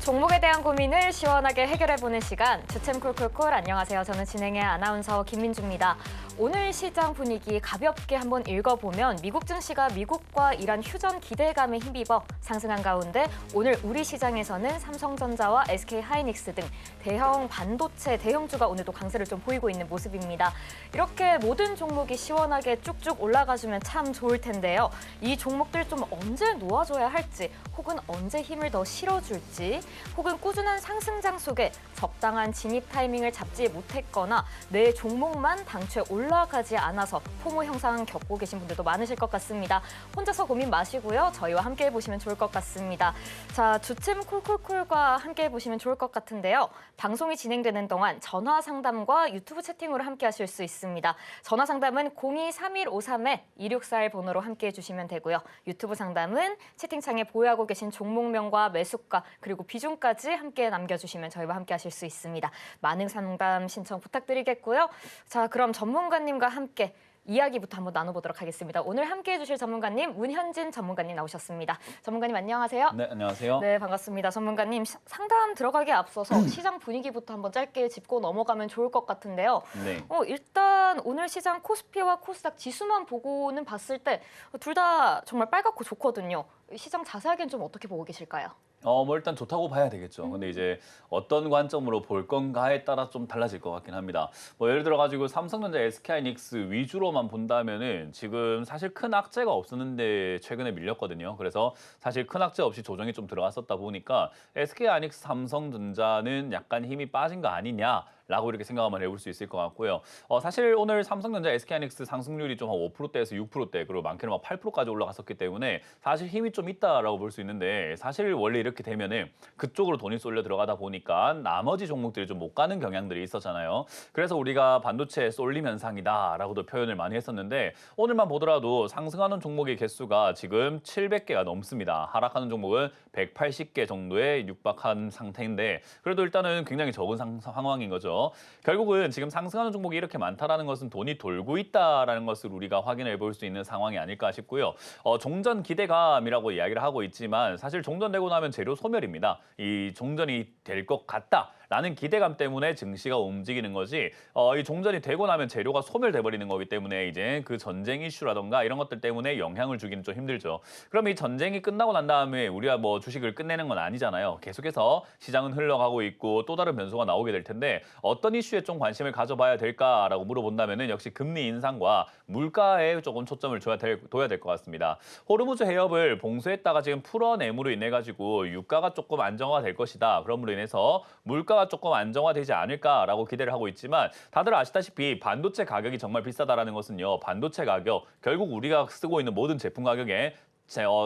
종목에 대한 고민을 시원하게 해결해보는 시간, 주템 콜콜콜. 안녕하세요. 저는 진행의 아나운서 김민주입니다. 오늘 시장 분위기 가볍게 한번 읽어보면 미국 증시가 미국과 이란 휴전 기대감에 힘입어 상승한 가운데 오늘 우리 시장에서는 삼성전자와 SK하이닉스 등 대형 반도체 대형주가 오늘도 강세를 좀 보이고 있는 모습입니다. 이렇게 모든 종목이 시원하게 쭉쭉 올라가주면 참 좋을 텐데요. 이 종목들 좀 언제 놓아줘야 할지, 혹은 언제 힘을 더 실어줄지, 혹은 꾸준한 상승장 속에 적당한 진입 타이밍을 잡지 못했거나 내 종목만 당초에 올라가지 않아서 포모 형상 겪고 계신 분들도 많으실 것 같습니다. 혼자서 고민 마시고요. 저희와 함께 해보시면 좋을 것 같습니다. 자, 주템 콜콜콜과 함께 해보시면 좋을 것 같은데요. 방송이 진행되는 동안 전화 상담과 유튜브 채팅으로 함께 하실 수 있습니다. 전화 상담은 023153-2641 번호로 함께 해주시면 되고요. 유튜브 상담은 채팅창에 보유하고 계신 종목명과 매수가 그리고 비중까지 함께 남겨주시면 저희와 함께 하실 수 있습니다. 많은 상담 신청 부탁드리겠고요. 자, 그럼 전문가님과 함께 이야기부터 한번 나눠보도록 하겠습니다. 오늘 함께 해주실 전문가님 문현진 전문가님 나오셨습니다. 전문가님 안녕하세요. 네, 안녕하세요. 네, 반갑습니다. 전문가님 상담 들어가기에 앞서서 시장 분위기부터 한번 짧게 짚고 넘어가면 좋을 것 같은데요. 네. 일단 오늘 시장 코스피와 코스닥 지수만 보고는 봤을 때 둘 다 정말 빨갛고 좋거든요. 시장 자세하게는 좀 어떻게 보고 계실까요? 뭐 일단 좋다고 봐야 되겠죠. 근데 이제 어떤 관점으로 볼 건가에 따라 좀 달라질 것 같긴 합니다. 뭐 예를 들어 가지고 삼성전자, SK하이닉스 위주로만 본다면은 지금 사실 큰 악재가 없었는데 최근에 밀렸거든요. 그래서 사실 큰 악재 없이 조정이 좀 들어갔었다 보니까 SK하이닉스, 삼성전자는 약간 힘이 빠진 거 아니냐. 라고 이렇게 생각하면 해볼 수 있을 것 같고요. 사실 오늘 삼성전자, SK하이닉스 상승률이 좀 한 5%대에서 6%대, 그리고 많게는 막 8%까지 올라갔었기 때문에 사실 힘이 좀 있다라고 볼 수 있는데, 사실 원래 이렇게 되면은 그쪽으로 돈이 쏠려 들어가다 보니까 나머지 종목들이 좀 못 가는 경향들이 있었잖아요. 그래서 우리가 반도체 쏠림 현상이다라고도 표현을 많이 했었는데, 오늘만 보더라도 상승하는 종목의 개수가 지금 700개가 넘습니다. 하락하는 종목은 180개 정도에 육박한 상태인데, 그래도 일단은 굉장히 적은 상황인 거죠. 결국은 지금 상승하는 종목이 이렇게 많다라는 것은 돈이 돌고 있다라는 것을 우리가 확인해 볼 수 있는 상황이 아닐까 싶고요. 종전 기대감이라고 이야기를 하고 있지만 사실 종전되고 나면 재료 소멸입니다. 이 종전이 될 것 같다. 라는 기대감 때문에 증시가 움직이는 거지, 이 종전이 되고 나면 재료가 소멸돼 버리는 거기 때문에 이제 그 전쟁 이슈라던가 이런 것들 때문에 영향을 주기는 좀 힘들죠. 그럼 이 전쟁이 끝나고 난 다음에 우리가 뭐 주식을 끝내는 건 아니잖아요. 계속해서 시장은 흘러가고 있고 또 다른 변수가 나오게 될 텐데, 어떤 이슈에 좀 관심을 가져봐야 될까라고 물어본다면은 역시 금리 인상과 물가에 조금 초점을 둬야 될 것 같습니다. 호르무즈 해협을 봉쇄했다가 지금 풀어냄으로 인해 가지고 유가가 조금 안정화가 될 것이다. 그럼으로 인해서 물가가 조금 안정화되지 않을까라고 기대를 하고 있지만, 다들 아시다시피 반도체 가격이 정말 비싸다라는 것은요, 반도체 가격, 결국 우리가 쓰고 있는 모든 제품 가격에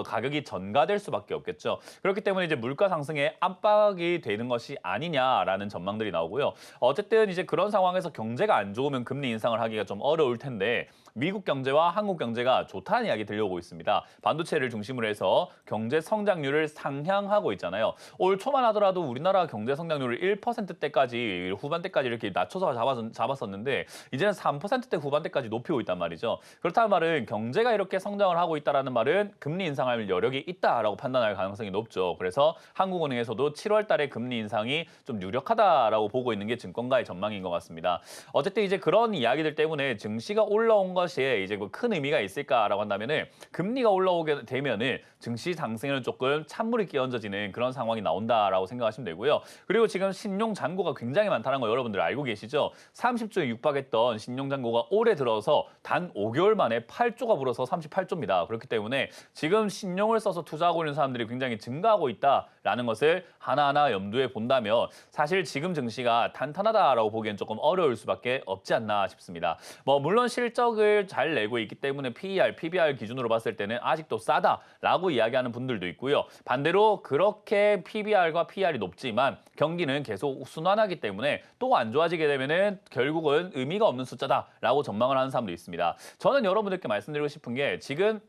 가격이 전가될 수밖에 없겠죠. 그렇기 때문에 이제 물가 상승에 압박이 되는 것이 아니냐라는 전망들이 나오고요. 어쨌든 이제 그런 상황에서 경제가 안 좋으면 금리 인상을 하기가 좀 어려울 텐데, 미국 경제와 한국 경제가 좋다는 이야기 들려오고 있습니다. 반도체를 중심으로 해서 경제 성장률을 상향하고 있잖아요. 올 초만 하더라도 우리나라 경제 성장률을 1%대까지 후반대까지 이렇게 낮춰서 잡았었는데 이제는 3%대 후반대까지 높이고 있단 말이죠. 그렇다는 말은 경제가 이렇게 성장을 하고 있다는 말은 금리 인상할 여력이 있다라고 판단할 가능성이 높죠. 그래서 한국은행에서도 7월 달에 금리 인상이 좀 유력하다라고 보고 있는 게 증권가의 전망인 것 같습니다. 어쨌든 이제 그런 이야기들 때문에 증시가 올라온 것이 이제 큰 의미가 있을까라고 한다면은, 금리가 올라오게 되면은 증시 상승에는 조금 찬물이 끼얹어지는 그런 상황이 나온다라고 생각하시면 되고요. 그리고 지금 신용 잔고가 굉장히 많다는 거 여러분들 알고 계시죠? 30조에 육박했던 신용 잔고가 올해 들어서 단 5개월 만에 8조가 불어서 38조입니다. 그렇기 때문에 지금 신용을 써서 투자하고 있는 사람들이 굉장히 증가하고 있다라는 것을 하나하나 염두에 본다면 사실 지금 증시가 탄탄하다라고 보기엔 조금 어려울 수밖에 없지 않나 싶습니다. 뭐 물론 실적을 잘 내고 있기 때문에 PER, PBR 기준으로 봤을 때는 아직도 싸다라고 이야기하는 분들도 있고요. 반대로 그렇게 PBR과 PER이 높지만 경기는 계속 순환하기 때문에 또 안 좋아지게 되면은 결국은 의미가 없는 숫자다라고 전망을 하는 사람도 있습니다. 저는 여러분들께 말씀드리고 싶은 게, 지금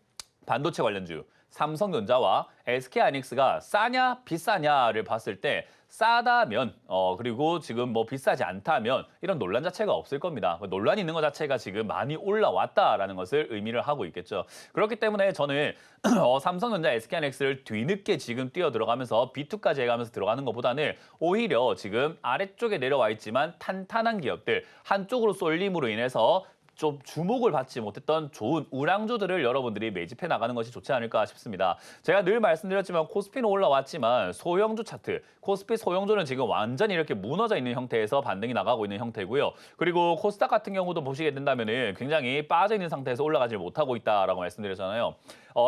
반도체 관련주, 삼성전자와 SK하이닉스가 싸냐 비싸냐를 봤을 때 싸다면 그리고 지금 뭐 비싸지 않다면 이런 논란 자체가 없을 겁니다. 논란이 있는 것 자체가 지금 많이 올라왔다라는 것을 의미를 하고 있겠죠. 그렇기 때문에 저는 삼성전자, SK하이닉스를 뒤늦게 지금 뛰어 들어가면서 B2까지 해가면서 들어가는 것보다는 오히려 지금 아래쪽에 내려와 있지만 탄탄한 기업들 한쪽으로 쏠림으로 인해서 좀 주목을 받지 못했던 좋은 우량주들을 여러분들이 매집해 나가는 것이 좋지 않을까 싶습니다. 제가 늘 말씀드렸지만 코스피는 올라왔지만 소형주 차트, 코스피 소형주는 지금 완전히 이렇게 무너져 있는 형태에서 반등이 나가고 있는 형태고요. 그리고 코스닥 같은 경우도 보시게 된다면 굉장히 빠져 있는 상태에서 올라가지 못하고 있다라고 말씀드렸잖아요.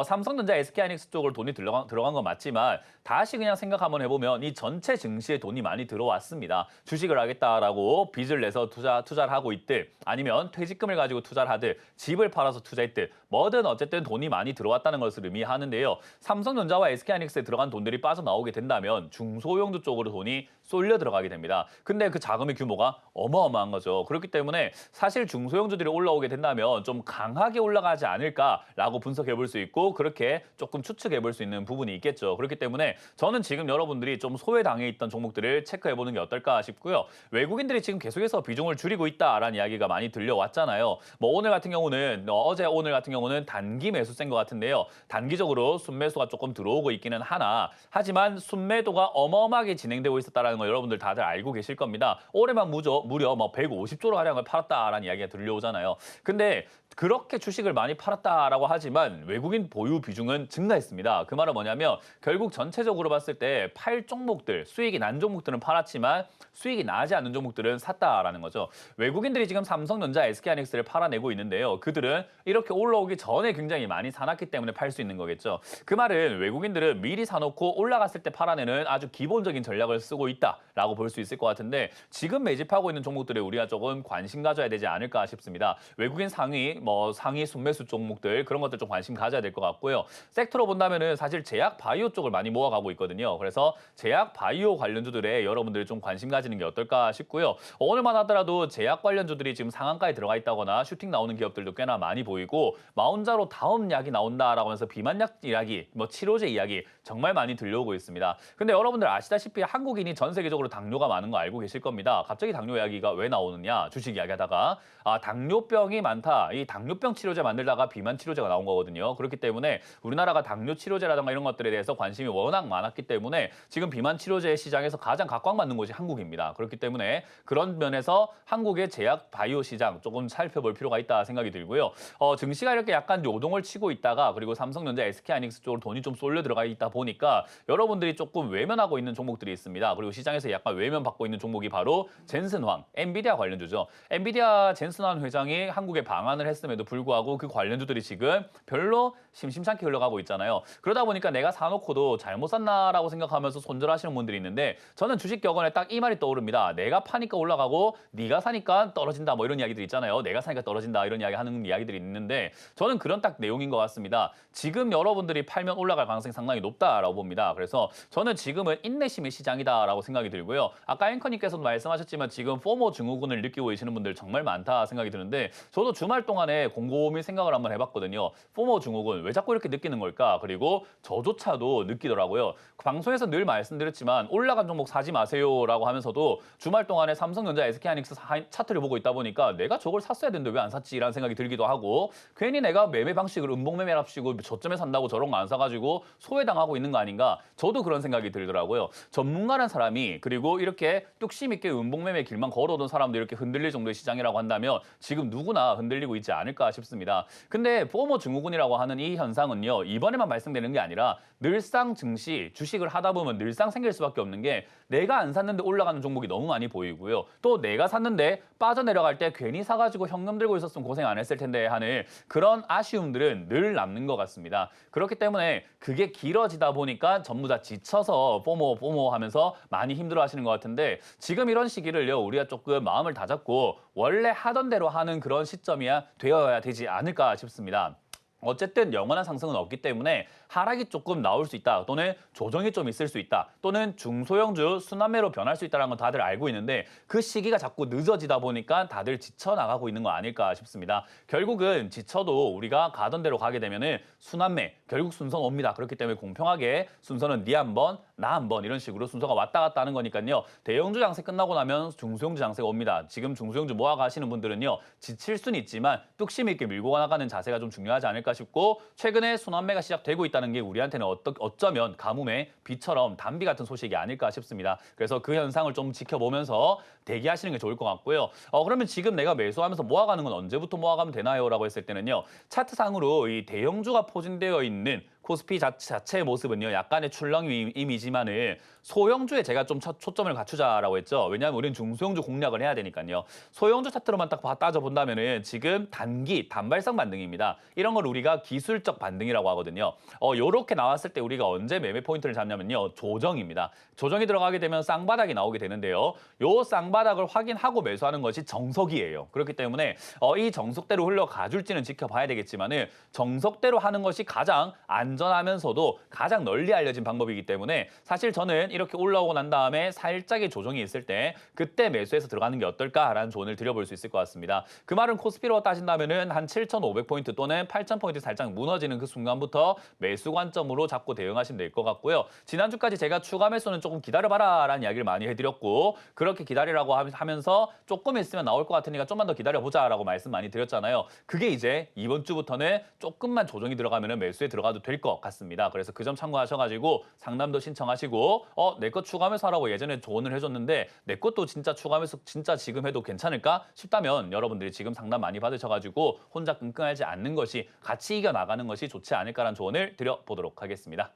삼성전자, SK하이닉스 쪽으로 돈이 들어간 건 맞지만 다시 그냥 생각 한번 해보면 이 전체 증시에 돈이 많이 들어왔습니다. 주식을 하겠다라고 빚을 내서 투자를 하고 있듯 아니면 퇴직금을 가지고 투자를 하듯 집을 팔아서 투자했듯 뭐든 어쨌든 돈이 많이 들어왔다는 것을 의미하는데요. 삼성전자와 SK하이닉스에 들어간 돈들이 빠져나오게 된다면 중소형주 쪽으로 돈이 쏠려 들어가게 됩니다. 근데 그 자금의 규모가 어마어마한 거죠. 그렇기 때문에 사실 중소형주들이 올라오게 된다면 좀 강하게 올라가지 않을까라고 분석해 볼 수 있고 그렇게 조금 추측해 볼 수 있는 부분이 있겠죠. 그렇기 때문에 저는 지금 여러분들이 좀 소외당해 있던 종목들을 체크해 보는 게 어떨까 싶고요. 외국인들이 지금 계속해서 비중을 줄이고 있다라는 이야기가 많이 들려왔잖아요. 뭐 오늘 같은 경우는 오늘 같은 경우는 단기 매수세인 것 같은데요. 단기적으로 순매수가 조금 들어오고 있기는 하나 하지만 순매도가 어마어마하게 진행되고 있었다는 거 여러분들 다들 알고 계실 겁니다. 올해만 무려 뭐 150조로 가량을 팔았다라는 이야기가 들려오잖아요. 근데 그렇게 주식을 많이 팔았다라고 하지만 외국인 보유 비중은 증가했습니다. 그 말은 뭐냐면 결국 전체적으로 봤을 때 팔 종목들, 수익이 난 종목들은 팔았지만 수익이 나지 않는 종목들은 샀다라는 거죠. 외국인들이 지금 삼성전자, SK하이닉스를 팔아내고 있는데요. 그들은 이렇게 올라오기 전에 굉장히 많이 사놨기 때문에 팔 수 있는 거겠죠. 그 말은 외국인들은 미리 사놓고 올라갔을 때 팔아내는 아주 기본적인 전략을 쓰고 있다라고 볼 수 있을 것 같은데 지금 매집하고 있는 종목들에 우리가 조금 관심 가져야 되지 않을까 싶습니다. 외국인 상위 순매수 종목들 그런 것들 좀 관심 가져야 될 것 같고요. 섹터로 본다면은 사실 제약 바이오 쪽을 많이 모아가고 있거든요. 그래서 제약 바이오 관련주들에 여러분들이 좀 관심 가지는 게 어떨까 싶고요. 오늘만 하더라도 제약 관련주들이 지금 상한가에 들어가 있다거나 슈팅 나오는 기업들도 꽤나 많이 보이고 마운자로 다음 약이 나온다라고 하면서 비만약 이야기, 뭐 치료제 이야기 정말 많이 들려오고 있습니다. 근데 여러분들 아시다시피 한국인이 전 세계적으로 당뇨가 많은 거 알고 계실 겁니다. 갑자기 당뇨 이야기가 왜 나오느냐 주식 이야기하다가 당뇨병이 많다. 이 당뇨병 치료제 만들다가 비만 치료제가 나온 거거든요. 그렇기 때문에 우리나라가 당뇨 치료제라든가 이런 것들에 대해서 관심이 워낙 많았기 때문에 지금 비만 치료제 시장에서 가장 각광받는 곳이 한국입니다. 그렇기 때문에 그런 면에서 한국의 제약 바이오 시장 조금 살펴볼 필요가 있다 생각이 들고요. 증시가 이렇게 약간 요동을 치고 있다가 그리고 삼성전자, SK하이닉스 쪽으로 돈이 좀 쏠려 들어가 있다 보니까 여러분들이 조금 외면하고 있는 종목들이 있습니다. 그리고 시장에서 약간 외면받고 있는 종목이 바로 젠슨황, 엔비디아 관련주죠. 엔비디아 젠슨황 회장이 한국에 방한을 했음에도 불구하고 그 관련주들이 지금 별로 심심찮게 흘러가고 있잖아요. 그러다 보니까 내가 사놓고도 잘못 샀나라고 생각하면서 손절하시는 분들이 있는데 저는 주식 격언에 딱 이 말이 떠오릅니다. 내가 파니까 올라가고 네가 사니까 떨어진다 뭐 이런 이야기들 있잖아요. 내가 사니까 떨어진다 이런 이야기 하는 이야기들이 있는데 저는 그런 딱 내용인 것 같습니다. 지금 여러분들이 팔면 올라갈 가능성이 상당히 높다라고 봅니다. 그래서 저는 지금은 인내심의 시장이다라고 생각이 들고요. 아까 앵커님께서도 말씀하셨지만 지금 포모 증후군을 느끼고 계시는 분들 정말 많다 생각이 드는데 저도 주말 동안에 곰곰이 생각을 한번 해봤거든요. 포모 증후군 왜 자꾸 이렇게 느끼는 걸까? 그리고 저조차도 느끼더라고요. 방송에서 늘 말씀드렸지만 올라간 종목 사지 마세요라고 하면서도 주말 동안에 삼성전자, SK하이닉스 차트를 보고 있다 보니까 내가 저걸 샀어야 되는데 왜 안 샀지라는 생각이 들기도 하고 괜히 내가 매매 방식을 음봉매매랍시고 저점에 산다고 저런 거 안 사가지고 소외당하고 있는 거 아닌가? 저도 그런 생각이 들더라고요. 전문가라는 사람이 그리고 이렇게 뚝심 있게 음봉매매 길만 걸어오던 사람도 이렇게 흔들릴 정도의 시장이라고 한다면 지금 누구나 흔들리고 있지 않을까 싶습니다. 근데 포모 증후군이라고 하는 이 현상은요. 이번에만 발생되는 게 아니라 늘상 증시, 주식을 하다 보면 늘상 생길 수밖에 없는 게 내가 안 샀는데 올라가는 종목이 너무 많이 보이고요. 또 내가 샀는데 빠져내려갈 때 괜히 사가지고 현금 들고 있었으면 고생 안 했을 텐데 하는 그런 아쉬움들은 늘 남는 것 같습니다. 그렇기 때문에 그게 길어지다 보니까 전부 다 지쳐서 포모 하면서 많이 힘들어 하시는 것 같은데 지금 이런 시기를요. 우리가 조금 마음을 다잡고 원래 하던 대로 하는 그런 시점이야 되어야 되지 않을까 싶습니다. 어쨌든 영원한 상승은 없기 때문에 하락이 조금 나올 수 있다, 또는 조정이 좀 있을 수 있다, 또는 중소형주 순환매로 변할 수 있다는 건 다들 알고 있는데 그 시기가 자꾸 늦어지다 보니까 다들 지쳐나가고 있는 거 아닐까 싶습니다. 결국은 지쳐도 우리가 가던 대로 가게 되면은 순환매, 결국 순서는 옵니다. 그렇기 때문에 공평하게 순서는 니 한 번, 나 한 번 이런 식으로 순서가 왔다 갔다 하는 거니까요. 대형주 장세 끝나고 나면 중소형주 장세가 옵니다. 지금 중소형주 모아가시는 분들은요, 지칠 수는 있지만 뚝심 있게 밀고 나가는 자세가 좀 중요하지 않을까 싶고, 최근에 순환매가 시작되고 있다는 게 우리한테는 어쩌면 가뭄의 비처럼 단비 같은 소식이 아닐까 싶습니다. 그래서 그 현상을 좀 지켜보면서 대기하시는 게 좋을 것 같고요. 그러면 지금 내가 매수하면서 모아가는 건 언제부터 모아가면 되나요? 라고 했을 때는요, 차트상으로 이 대형주가 포진되어 있는 코스피 자체의 모습은요, 약간의 출렁 이미지만은 소형주에 제가 좀 초점을 갖추자라고 했죠. 왜냐하면 우리는 중소형주 공략을 해야 되니까요. 소형주 차트로만 딱 따져본다면은 지금 단발성 반등입니다. 이런 걸 우리가 기술적 반등이라고 하거든요. 요렇게 나왔을 때 우리가 언제 매매 포인트를 잡냐면요, 조정입니다. 조정이 들어가게 되면 쌍바닥이 나오게 되는데요. 요 쌍바닥을 확인하고 매수하는 것이 정석이에요. 그렇기 때문에 이 정석대로 흘러가 줄지는 지켜봐야 되겠지만은, 정석대로 하는 것이 가장 안전하면서도 가장 널리 알려진 방법이기 때문에, 사실 저는 이렇게 올라오고 난 다음에 살짝의 조정이 있을 때 그때 매수해서 들어가는 게 어떨까라는 조언을 드려볼 수 있을 것 같습니다. 그 말은 코스피로 따진다면은 한 7,500포인트 또는 8,000포인트 살짝 무너지는 그 순간부터 매수 관점으로 잡고 대응하시면 될 것 같고요. 지난주까지 제가 추가 매수는 조금 기다려봐라라는 이야기를 많이 해드렸고, 그렇게 기다리라고 하면서 조금 있으면 나올 것 같으니까 좀만 더 기다려보자라고 말씀 많이 드렸잖아요. 그게 이제 이번 주부터는 조금만 조정이 들어가면 매수에 들어가도 될 것 같습니다. 그래서 그 점 참고하셔가지고 상담도 신청하시고, 내 것 추가 매수하라고 예전에 조언을 해줬는데 내 것도 진짜 추가 매수 진짜 지금 해도 괜찮을까 싶다면, 여러분들이 지금 상담 많이 받으셔가지고 혼자 끙끙하지 않는 것이, 같이 이겨나가는 것이 좋지 않을까라는 조언을 드려보도록 하겠습니다.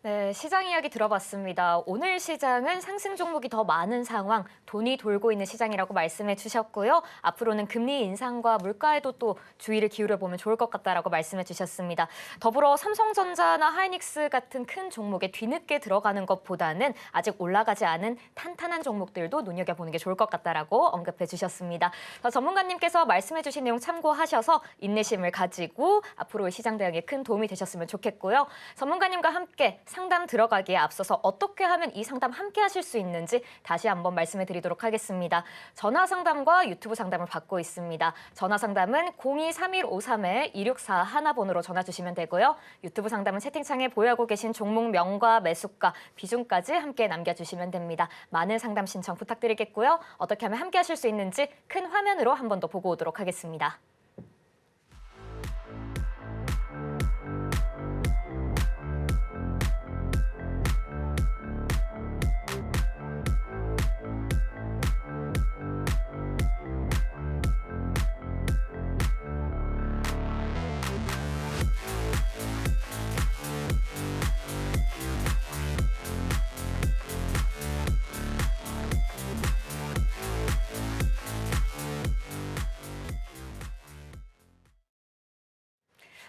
네, 시장 이야기 들어봤습니다. 오늘 시장은 상승 종목이 더 많은 상황, 돈이 돌고 있는 시장이라고 말씀해 주셨고요. 앞으로는 금리 인상과 물가에도 또 주의를 기울여보면 좋을 것 같다라고 말씀해 주셨습니다. 더불어 삼성전자나 하이닉스 같은 큰 종목에 뒤늦게 들어가는 것보다는 아직 올라가지 않은 탄탄한 종목들도 눈여겨보는 게 좋을 것 같다라고 언급해 주셨습니다. 전문가님께서 말씀해 주신 내용 참고하셔서 인내심을 가지고 앞으로의 시장 대응에 큰 도움이 되셨으면 좋겠고요. 전문가님과 함께 상담 들어가기에 앞서서 어떻게 하면 이 상담 함께 하실 수 있는지 다시 한번 말씀해 드리도록 하겠습니다. 전화 상담과 유튜브 상담을 받고 있습니다. 전화 상담은 02-3153-2641 번으로 전화 주시면 되고요. 유튜브 상담은 채팅창에 보유하고 계신 종목명과 매수가, 비중까지 함께 남겨주시면 됩니다. 많은 상담 신청 부탁드리겠고요. 어떻게 하면 함께 하실 수 있는지 큰 화면으로 한 번 더 보고 오도록 하겠습니다.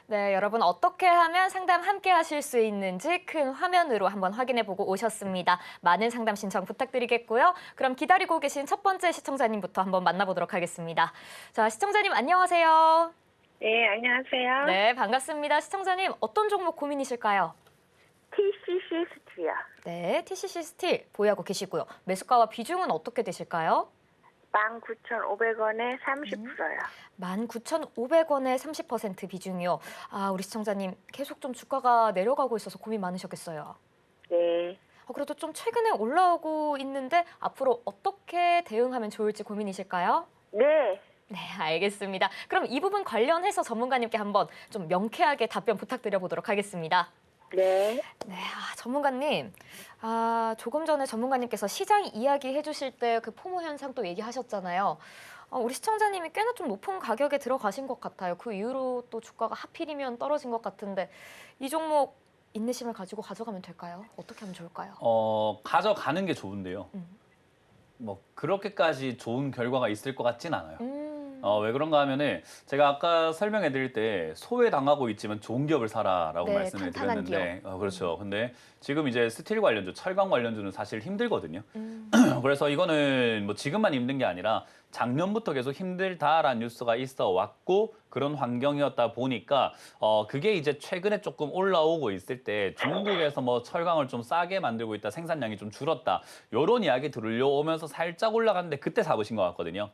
네, 여러분 어떻게 하면 상담 함께 하실 수 있는지 큰 화면으로 한번 확인해보고 오셨습니다. 많은 상담 신청 부탁드리겠고요. 그럼 기다리고 계신 첫 번째 시청자님부터 한번 만나보도록 하겠습니다. 자, 시청자님 안녕하세요. 네, 안녕하세요. 네, 반갑습니다. 시청자님 어떤 종목 고민이실까요? TCC 스틸이요. 네, TCC 스틸 보유하고 계시고요. 매수가와 비중은 어떻게 되실까요? 19,500원에 30%요. 19,500원에 30% 비중이요. 우리 시청자님 계속 좀 주가가 내려가고 있어서 고민 많으셨겠어요. 네. 그래도 좀 최근에 올라오고 있는데 앞으로 어떻게 대응하면 좋을지 고민이실까요? 네. 네, 알겠습니다. 그럼 이 부분 관련해서 전문가님께 한번 좀 명쾌하게 답변 부탁드려보도록 하겠습니다. 네. 네, 전문가님. 조금 전에 전문가님께서 시장 이야기해 주실 때 그 포모 현상 또 얘기하셨잖아요. 우리 시청자님이 꽤나 좀 높은 가격에 들어가신 것 같아요. 그 이후로 또 주가가 하필이면 떨어진 것 같은데 이 종목 인내심을 가지고 가져가면 될까요? 어떻게 하면 좋을까요? 가져가는 게 좋은데요. 뭐 그렇게까지 좋은 결과가 있을 것 같진 않아요. 왜 그런가 하면은 제가 아까 설명해 드릴 때 소외당하고 있지만 좋은 기업을 사라라고 네, 말씀을 탄탄한 드렸는데 그렇죠. 근데 지금 이제 스틸 관련주, 철강 관련주는 사실 힘들거든요. 음. 그래서 이거는 뭐 지금만 힘든 게 아니라 작년부터 계속 힘들다라는 뉴스가 있어 왔고 그런 환경이었다 보니까 그게 이제 최근에 조금 올라오고 있을 때 중국에서 뭐 철강을 좀 싸게 만들고 있다, 생산량이 좀 줄었다 이런 이야기 들려오면서 살짝 올라갔는데 그때 잡으신 것 같거든요.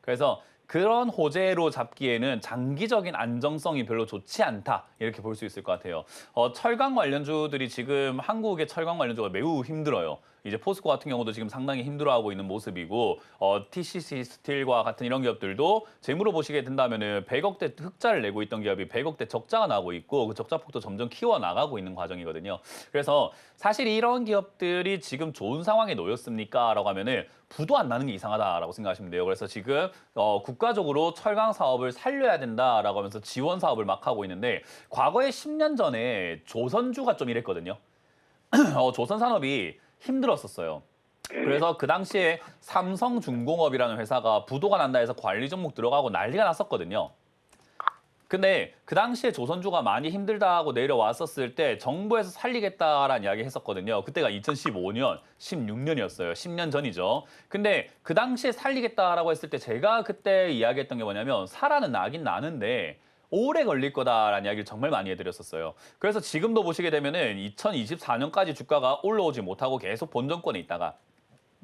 그래서 그런 호재로 잡기에는 장기적인 안정성이 별로 좋지 않다 이렇게 볼 수 있을 것 같아요. 철강 관련주들이 지금 한국의 철강 관련주가 매우 힘들어요. 이제 포스코 같은 경우도 지금 상당히 힘들어하고 있는 모습이고 TCC 스틸과 같은 이런 기업들도 재무로 보시게 된다면은 100억대 흑자를 내고 있던 기업이 100억대 적자가 나고 있고 그 적자폭도 점점 키워나가고 있는 과정이거든요. 그래서 사실 이런 기업들이 지금 좋은 상황에 놓였습니까? 라고 하면은 부도 안 나는 게 이상하다라고 생각하시면 돼요. 그래서 지금 국가적으로 철강 사업을 살려야 된다라고 하면서 지원 사업을 막 하고 있는데 과거에 10년 전에 조선주가 좀 이랬거든요. 조선 산업이 힘들었었어요. 그래서 그 당시에 삼성중공업이라는 회사가 부도가 난다 해서 관리 종목 들어가고 난리가 났었거든요. 근데 그 당시에 조선주가 많이 힘들다고 내려왔었을 때 정부에서 살리겠다라는 이야기 했었거든요. 그때가 2015년, 16년이었어요. 10년 전이죠. 근데 그 당시에 살리겠다라고 했을 때 제가 그때 이야기했던 게 뭐냐면 살아는 나긴 나는데 오래 걸릴 거다라는 이야기를 정말 많이 해드렸었어요. 그래서 지금도 보시게 되면은 2024년까지 주가가 올라오지 못하고 계속 본전권에 있다가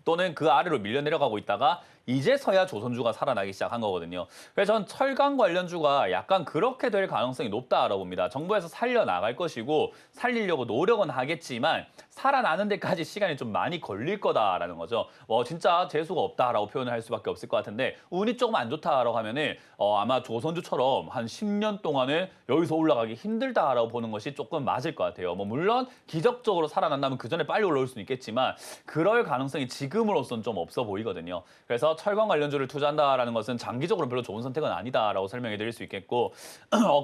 또는 그 아래로 밀려 내려가고 있다가 이제서야 조선주가 살아나기 시작한 거거든요. 그래서 전 철강 관련주가 약간 그렇게 될 가능성이 높다라고 봅니다. 정부에서 살려나갈 것이고 살리려고 노력은 하겠지만 살아나는 데까지 시간이 좀 많이 걸릴 거다라는 거죠. 진짜 재수가 없다라고 표현을 할 수밖에 없을 것 같은데 운이 조금 안 좋다라고 하면은 아마 조선주처럼 한 10년 동안은 여기서 올라가기 힘들다라고 보는 것이 조금 맞을 것 같아요. 물론 기적적으로 살아난다면 그 전에 빨리 올라올 수는 있겠지만 그럴 가능성이 지금으로서는 좀 없어 보이거든요. 그래서 철강 관련주를 투자한다라는 것은 장기적으로 별로 좋은 선택은 아니다라고 설명해 드릴 수 있겠고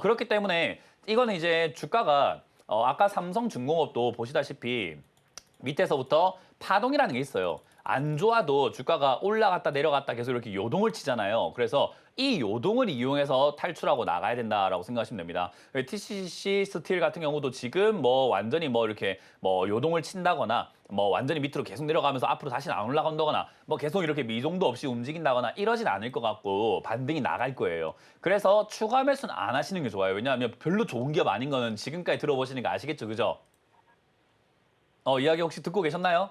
그렇기 때문에 이거는 이제 주가가 아까 삼성중공업도 보시다시피 밑에서부터 파동이라는 게 있어요. 안 좋아도 주가가 올라갔다 내려갔다 계속 이렇게 요동을 치잖아요. 그래서 이 요동을 이용해서 탈출하고 나가야 된다라고 생각하시면 됩니다. TCC 스틸 같은 경우도 지금 완전히 이렇게 요동을 친다거나 완전히 밑으로 계속 내려가면서 앞으로 다시 안 올라간다거나 계속 이렇게 미동도 없이 움직인다거나 이러진 않을 것 같고 반등이 나갈 거예요. 그래서 추가 매수는 안 하시는 게 좋아요. 왜냐하면 별로 좋은 기업 아닌 거는 지금까지 들어보시니까 아시겠죠, 그죠? 이야기 혹시 듣고 계셨나요?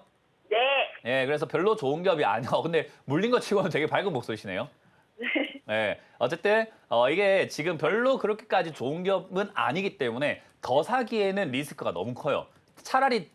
네. 예, 그래서 별로 좋은 기업이 아니야. 근데 물린 거 치고는 되게 밝은 목소리시네요. 네. 어쨌든 이게 지금 별로 그렇게까지 좋은 기업은 아니기 때문에 더 사기에는 리스크가 너무 커요. 차라리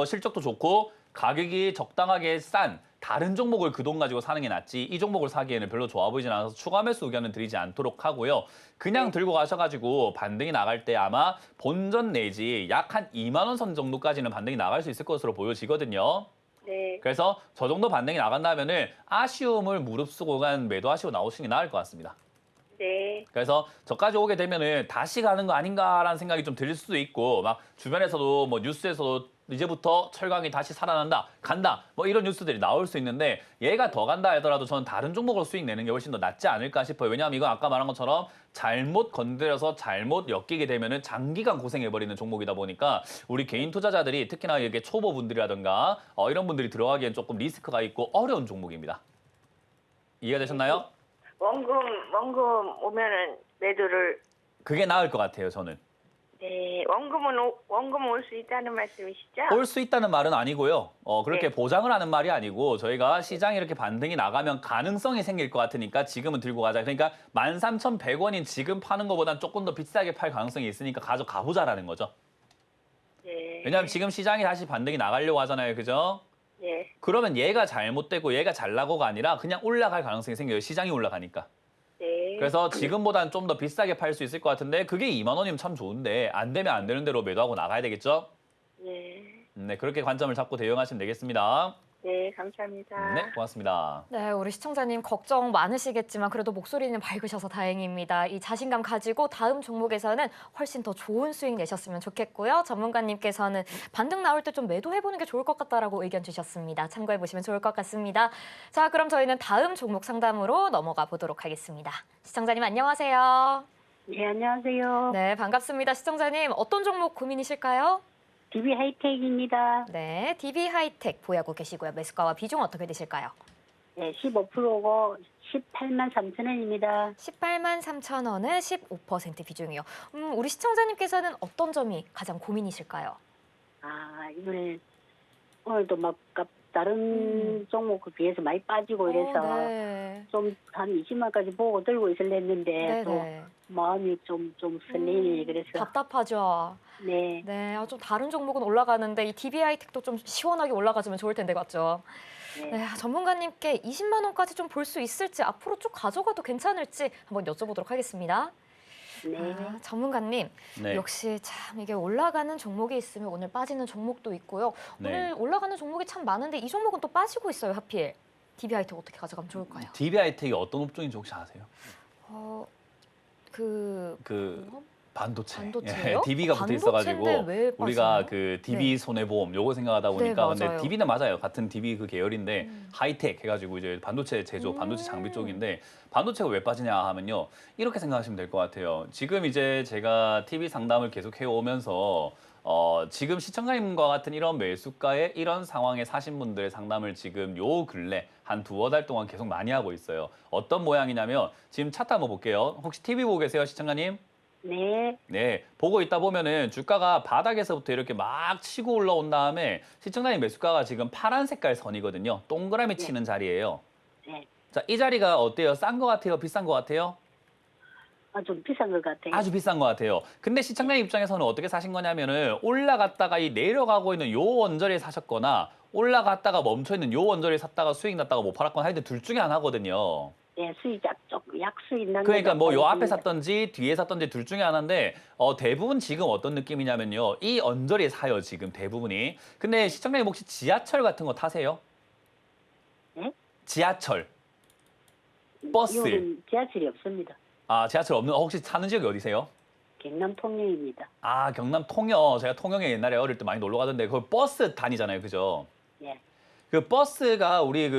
실적도 좋고 가격이 적당하게 싼 다른 종목을 그 돈 가지고 사는 게 낫지 이 종목을 사기에는 별로 좋아 보이진 않아서 추가 매수 의견은 드리지 않도록 하고요. 그냥 들고 가셔가지고 반등이 나갈 때 아마 본전 내지 약 한 2만 원 선 정도까지는 반등이 나갈 수 있을 것으로 보여지거든요. 네. 그래서 저 정도 반등이 나간다면은 아쉬움을 무릅쓰고 간 매도하시고 나오시는 게 나을 것 같습니다. 네. 그래서 저까지 오게 되면은 다시 가는 거 아닌가라는 생각이 좀 들 수도 있고 막 주변에서도 뉴스에서도 이제부터 철강이 다시 살아난다, 간다, 이런 뉴스들이 나올 수 있는데 얘가 더 간다 하더라도 저는 다른 종목으로 수익 내는 게 훨씬 더 낫지 않을까 싶어요. 왜냐하면 이건 아까 말한 것처럼 잘못 건드려서 잘못 엮이게 되면은 장기간 고생해버리는 종목이다 보니까 우리 개인 투자자들이 특히나 이게 초보분들이라든가 이런 분들이 들어가기엔 조금 리스크가 있고 어려운 종목입니다. 이해가 되셨나요? 원금 오면은 매도를. 그게 나을 것 같아요, 저는. 네. 원금 올 수 있다는 말씀이시죠? 올 수 있다는 말은 아니고요. 그렇게 네. 보장을 하는 말이 아니고 저희가 시장이 이렇게 반등이 나가면 가능성이 생길 것 같으니까 지금은 들고 가자. 그러니까 13,100원인 지금 파는 것보단 조금 더 비싸게 팔 가능성이 있으니까 가져가보자라는 거죠. 네. 왜냐하면 지금 시장이 다시 반등이 나가려고 하잖아요. 그죠? 네. 그러면 얘가 잘못되고 얘가 잘 나고가 아니라 그냥 올라갈 가능성이 생겨요. 시장이 올라가니까. 네. 그래서 지금보다는 좀 더 비싸게 팔 수 있을 것 같은데 그게 2만 원이면 참 좋은데 안 되면 안 되는 대로 매도하고 나가야 되겠죠? 네. 네, 그렇게 관점을 잡고 대응하시면 되겠습니다. 네, 감사합니다. 네, 고맙습니다. 네, 우리 시청자님 걱정 많으시겠지만 그래도 목소리는 밝으셔서 다행입니다. 이 자신감 가지고 다음 종목에서는 훨씬 더 좋은 수익 내셨으면 좋겠고요. 전문가님께서는 반등 나올 때 좀 매도해보는 게 좋을 것 같다라고 의견 주셨습니다. 참고해보시면 좋을 것 같습니다. 자, 그럼 저희는 다음 종목 상담으로 넘어가 보도록 하겠습니다. 시청자님 안녕하세요. 네, 안녕하세요. 네, 반갑습니다. 시청자님 어떤 종목 고민이실까요? DB 하이텍입니다. 네, DB 하이텍 보유하고 계시고요. 매수가와 비중 어떻게 되실까요? 네, 15%고 18만 3천 원입니다. 18만 3천 원에 15% 비중이요. 우리 시청자님께서는 어떤 점이 가장 고민이실까요? 아, 오늘도 막 다른 종목에 비해서 많이 빠지고 이래서 네. 좀 한 20만까지 보고 들고 있으려 했는데 또 네네. 마음이 좀 설레니 그래서 답답하죠. 네, 네, 좀 다른 종목은 올라가는데 이 DB 하이텍도 좀 시원하게 올라가주면 좋을 텐데 맞죠? 네. 네, 전문가님께 20만 원까지 좀 볼 수 있을지 앞으로 쭉 가져가도 괜찮을지 한번 여쭤보도록 하겠습니다. 네. 전문가님, 네. 역시 참 이게 올라가는 종목이 있으면 오늘 빠지는 종목도 있고요. 네. 오늘 올라가는 종목이 참 많은데 이 종목은 또 빠지고 있어요, 하필. DB 하이텍 어떻게 가져가면 좋을까요? DB 하이텍이 어떤 업종인지 혹시 아세요? 그 반도체. 반도체요? DB가 붙어 있어가지고 반도체인데 왜 우리가 빠지나요? 그 DB 손해보험 요거 생각하다 보니까 네, 근데 맞아요. DB는 맞아요. 같은 DB 그 계열인데 하이텍 해가지고 이제 반도체 제조, 반도체 장비 쪽인데 반도체가 왜 빠지냐 하면요. 이렇게 생각하시면 될 것 같아요. 지금 이제 제가 TV 상담을 계속 해오면서 지금 시청자님과 같은 이런 매수가에 이런 상황에 사신 분들의 상담을 지금 요 근래 한 두어 달 동안 계속 많이 하고 있어요. 어떤 모양이냐면 지금 차트 한번 볼게요. 혹시 TV 보고 계세요, 시청자님? 네. 네, 보고 있다 보면은 주가가 바닥에서부터 이렇게 막 치고 올라온 다음에 시청자님 매수가가 지금 파란 색깔 선이거든요. 동그라미 치는 자리예요. 네. 자, 이 자리가 어때요? 싼 거 같아요? 비싼 거 같아요? 아, 좀 비싼 것 같아요. 아주 비싼 것 같아요. 근데 시청자님 입장에서는 어떻게 사신 거냐면은 올라갔다가 이 내려가고 있는 요 원저리에 사셨거나 올라갔다가 멈춰 있는 요 원저리에 샀다가 수익 났다가 못 팔았거나 하여튼 둘 중에 하나거든요. 네, 수익 약수익 난 그러니까 뭐 요 앞에 있습니다. 샀던지 뒤에 샀던지 둘 중에 하나인데 대부분 지금 어떤 느낌이냐면요. 이 언저리에 사요, 지금 대부분이. 근데 시청자님 혹시 지하철 같은 거 타세요? 네? 지하철. 버스. 이거는 지하철이 없습니다. 아, 지하철 없는 혹시 사는 지역이 어디세요? 경남 통영입니다. 아, 경남 통영. 제가 통영에 옛날에 어릴 때 많이 놀러 가던데 그 버스 다니잖아요. 그죠? 예. 그 버스가 우리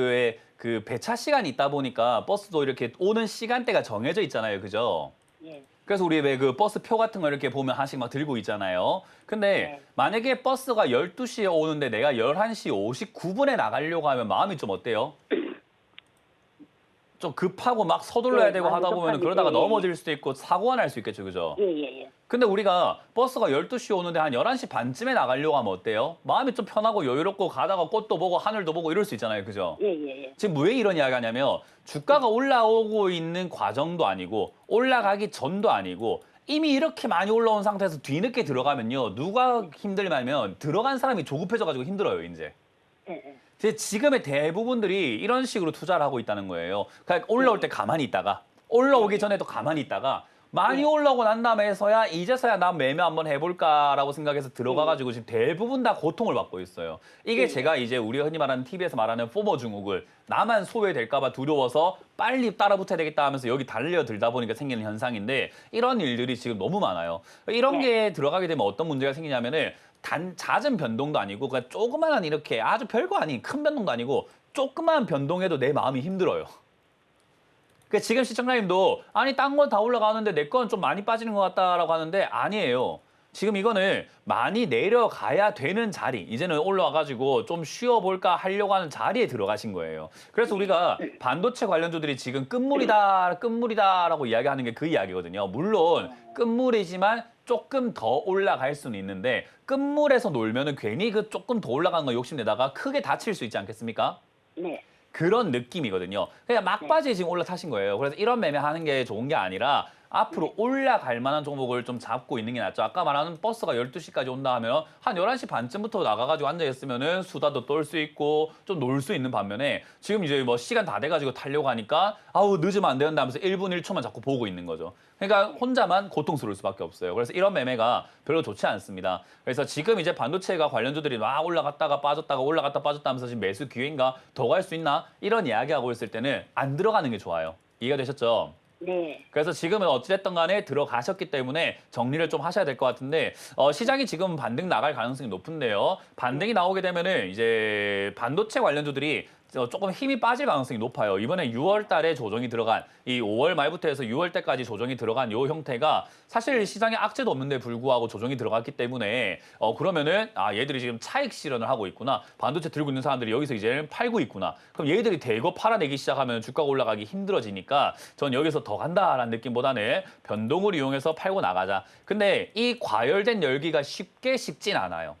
그 배차 시간이 있다 보니까 버스도 이렇게 오는 시간대가 정해져 있잖아요. 그죠? 예. 그래서 우리 왜 그 버스 표 같은 거 이렇게 보면 하나씩 막 들고 있잖아요. 근데 네. 만약에 버스가 12시에 오는데 내가 11시 59분에 나가려고 하면 마음이 좀 어때요? 좀 급하고 막 서둘러야 네, 되고 많이 하다 보면 급하게, 그러다가 예, 넘어질 수도 있고 사고가 날 수 있겠죠. 그죠? 예, 예, 예. 근데 우리가 버스가 12시 오는데 한 11시 반쯤에 나가려고 하면 어때요? 마음이 좀 편하고 여유롭고 가다가 꽃도 보고 하늘도 보고 이럴 수 있잖아요. 그죠? 예, 예, 예. 지금 왜 이런 이야기 하냐면 주가가 올라오고 있는 과정도 아니고 올라가기 전도 아니고 이미 이렇게 많이 올라온 상태에서 뒤늦게 들어가면요. 누가 힘들냐면 들어간 사람이 조급해져가지고 힘들어요, 이제. 예, 예. 지금의 대부분들이 이런 식으로 투자를 하고 있다는 거예요. 그러니까 올라올 때 가만히 있다가 올라오기 전에도 가만히 있다가 많이 올라오고 난 다음에서야 이제서야 난 매매 한번 해볼까라고 생각해서 들어가가지고 지금 대부분 다 고통을 받고 있어요. 이게 제가 이제 우리 흔히 말하는 TV에서 말하는 포모 증후군 나만 소외될까봐 두려워서 빨리 따라붙어야 되겠다 하면서 여기 달려들다 보니까 생기는 현상인데 이런 일들이 지금 너무 많아요. 이런 게 들어가게 되면 어떤 문제가 생기냐면은 잦은 변동도 아니고 그냥 조그만한 이렇게 아주 별거 아닌 큰 변동도 아니고 조그만 변동에도 내 마음이 힘들어요. 그러니까 지금 시청자님도 아니 딴 건 다 올라가는데 내 건 좀 많이 빠지는 것 같다라고 하는데 아니에요. 지금 이거는 많이 내려가야 되는 자리, 이제는 올라와가지고 좀 쉬어볼까 하려고 하는 자리에 들어가신 거예요. 그래서 우리가 반도체 관련주들이 지금 끝물이다라고 이야기하는 게 그 이야기거든요. 물론 끝물이지만 조금 더 올라갈 수는 있는데 끝물에서 놀면은 괜히 그 조금 더 올라가는 거 욕심내다가 크게 다칠 수 있지 않겠습니까? 네. 그런 느낌이거든요. 그냥 막바지에 지금 올라타신 거예요. 그래서 이런 매매하는 게 좋은 게 아니라 앞으로 올라갈 만한 종목을 좀 잡고 있는 게 낫죠. 아까 말하는 버스가 12시까지 온다 하면 한 11시 반쯤부터 나가가지고 앉아있으면은 수다도 떨 수 있고 좀 놀 수 있는 반면에 지금 이제 뭐 시간 다 돼가지고 타려고 하니까 아우 늦으면 안 된다 하면서 1분 1초만 자꾸 보고 있는 거죠. 그러니까 혼자만 고통스러울 수밖에 없어요. 그래서 이런 매매가 별로 좋지 않습니다. 그래서 지금 이제 반도체가 관련주들이 막 올라갔다가 빠졌다가 올라갔다 빠졌다 하면서 지금 매수 기회인가 더 갈 수 있나 이런 이야기하고 있을 때는 안 들어가는 게 좋아요. 이해가 되셨죠? 네. 그래서 지금은 어찌됐든 간에 들어가셨기 때문에 정리를 좀 하셔야 될 것 같은데 시장이 지금 반등 나갈 가능성이 높은데요. 반등이 나오게 되면은 이제 반도체 관련주들이 조금 힘이 빠질 가능성이 높아요. 이번에 6월 달에 조정이 들어간 이 5월 말부터 해서 6월 때까지 조정이 들어간 이 형태가 사실 시장에 악재도 없는데 불구하고 조정이 들어갔기 때문에 그러면은 얘들이 지금 차익 실현을 하고 있구나. 반도체 들고 있는 사람들이 여기서 이제 팔고 있구나. 그럼 얘들이 대거 팔아내기 시작하면 주가가 올라가기 힘들어지니까 전 여기서 더 간다라는 느낌보다는 변동을 이용해서 팔고 나가자. 근데 이 과열된 열기가 쉽게 식진 않아요.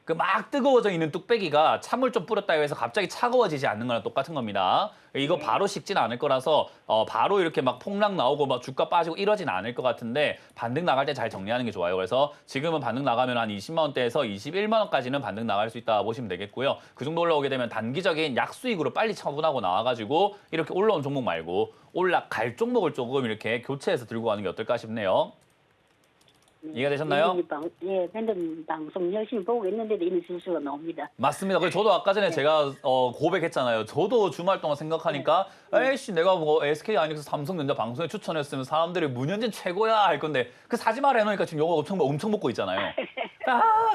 그 막 뜨거워져 있는 뚝배기가 찬물 좀 뿌렸다 해서 갑자기 차가워지지 않는 거랑 똑같은 겁니다. 이거 바로 식진 않을 거라서 바로 이렇게 막 폭락 나오고 막 주가 빠지고 이러진 않을 것 같은데 반등 나갈 때 잘 정리하는 게 좋아요. 그래서 지금은 반등 나가면 한 20만 원대에서 21만 원까지는 반등 나갈 수 있다 보시면 되겠고요. 그 정도 올라오게 되면 단기적인 약수익으로 빨리 처분하고 나와가지고 이렇게 올라온 종목 말고 올라갈 종목을 조금 이렇게 교체해서 들고 가는 게 어떨까 싶네요. 이해가 되셨나요? 예, 근데 방송 열심히 보고 있는데도 이런 실수가 나옵니다. 맞습니다. 그래서 저도 아까 전에 제가 고백했잖아요. 저도 주말 동안 생각하니까 에이씨 내가 뭐 SK 하이닉스 삼성전자 방송에 추천했으면 사람들이 문현진 최고야 할 건데 그 사지 마라 해놓으니까 지금 요거 엄청 먹고 있잖아요.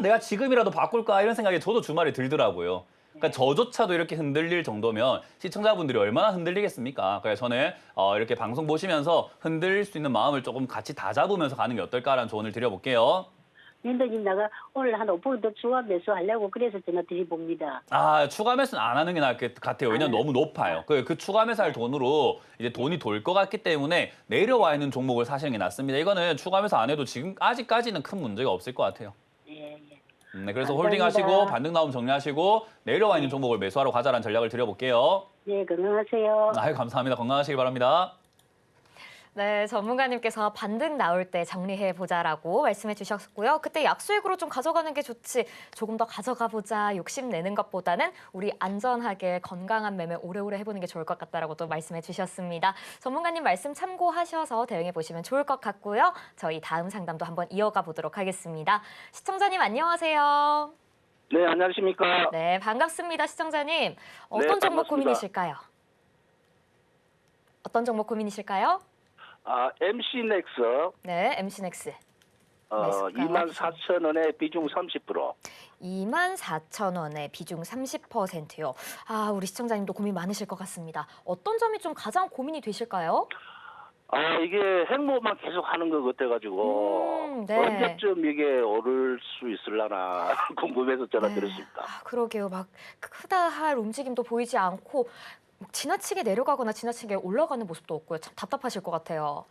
내가 지금이라도 바꿀까 이런 생각이 저도 주말에 들더라고요. 그러니까 저조차도 이렇게 흔들릴 정도면 시청자분들이 얼마나 흔들리겠습니까? 그래서 저는 이렇게 방송 보시면서 흔들릴 수 있는 마음을 조금 같이 다잡으면서 가는 게 어떨까라는 조언을 드려볼게요. 민도님 내가 오늘 한 5% 추가 매수하려고 그래서 전화 드려봅니다. 추가 매수는 안 하는 게 나을 것 같아요. 왜냐면 너무 높아요. 그 추가 매수할 돈으로 이제 돈이 돌 것 같기 때문에 내려와 있는 종목을 사시는 게 낫습니다. 이거는 추가 매수 안 해도 지금 아직까지는 큰 문제가 없을 것 같아요. 예, 예. 네, 그래서 감사합니다. 홀딩하시고 반등 나오면 정리하시고 내려와 있는 종목을 매수하러 가자라는 전략을 드려볼게요. 네, 건강하세요. 아유, 감사합니다. 건강하시길 바랍니다. 네, 전문가님께서 반등 나올 때 정리해 보자라고 말씀해 주셨고요. 그때 약수익으로 좀 가져가는 게 좋지 조금 더 가져가 보자 욕심내는 것보다는 우리 안전하게 건강한 매매 오래오래 해보는 게 좋을 것 같다라고 또 말씀해 주셨습니다. 전문가님 말씀 참고하셔서 대응해 보시면 좋을 것 같고요. 저희 다음 상담도 한번 이어가 보도록 하겠습니다. 시청자님 안녕하세요. 네, 안녕하십니까. 네, 반갑습니다. 시청자님. 어떤 네, 종목 반갑습니다. 고민이실까요? 어떤 종목 고민이실까요? MC넥스 네, MC넥스. 매수가 24,000원에 비중 30%. 24,000원에 비중 30%요. 우리 시청자님도 고민 많으실 것 같습니다. 어떤 점이 좀 가장 고민이 되실까요? 이게 행보만 계속 하는 것 같아가지고 네. 언제쯤 이게 오를 수 있을라나 궁금해서 전화 드렸습니다. 그러게요. 막 크다 할 움직임도 보이지 않고 지나치게 내려가거나 지나치게 올라가는 모습도 없고요. 참 답답하실 것 같아요.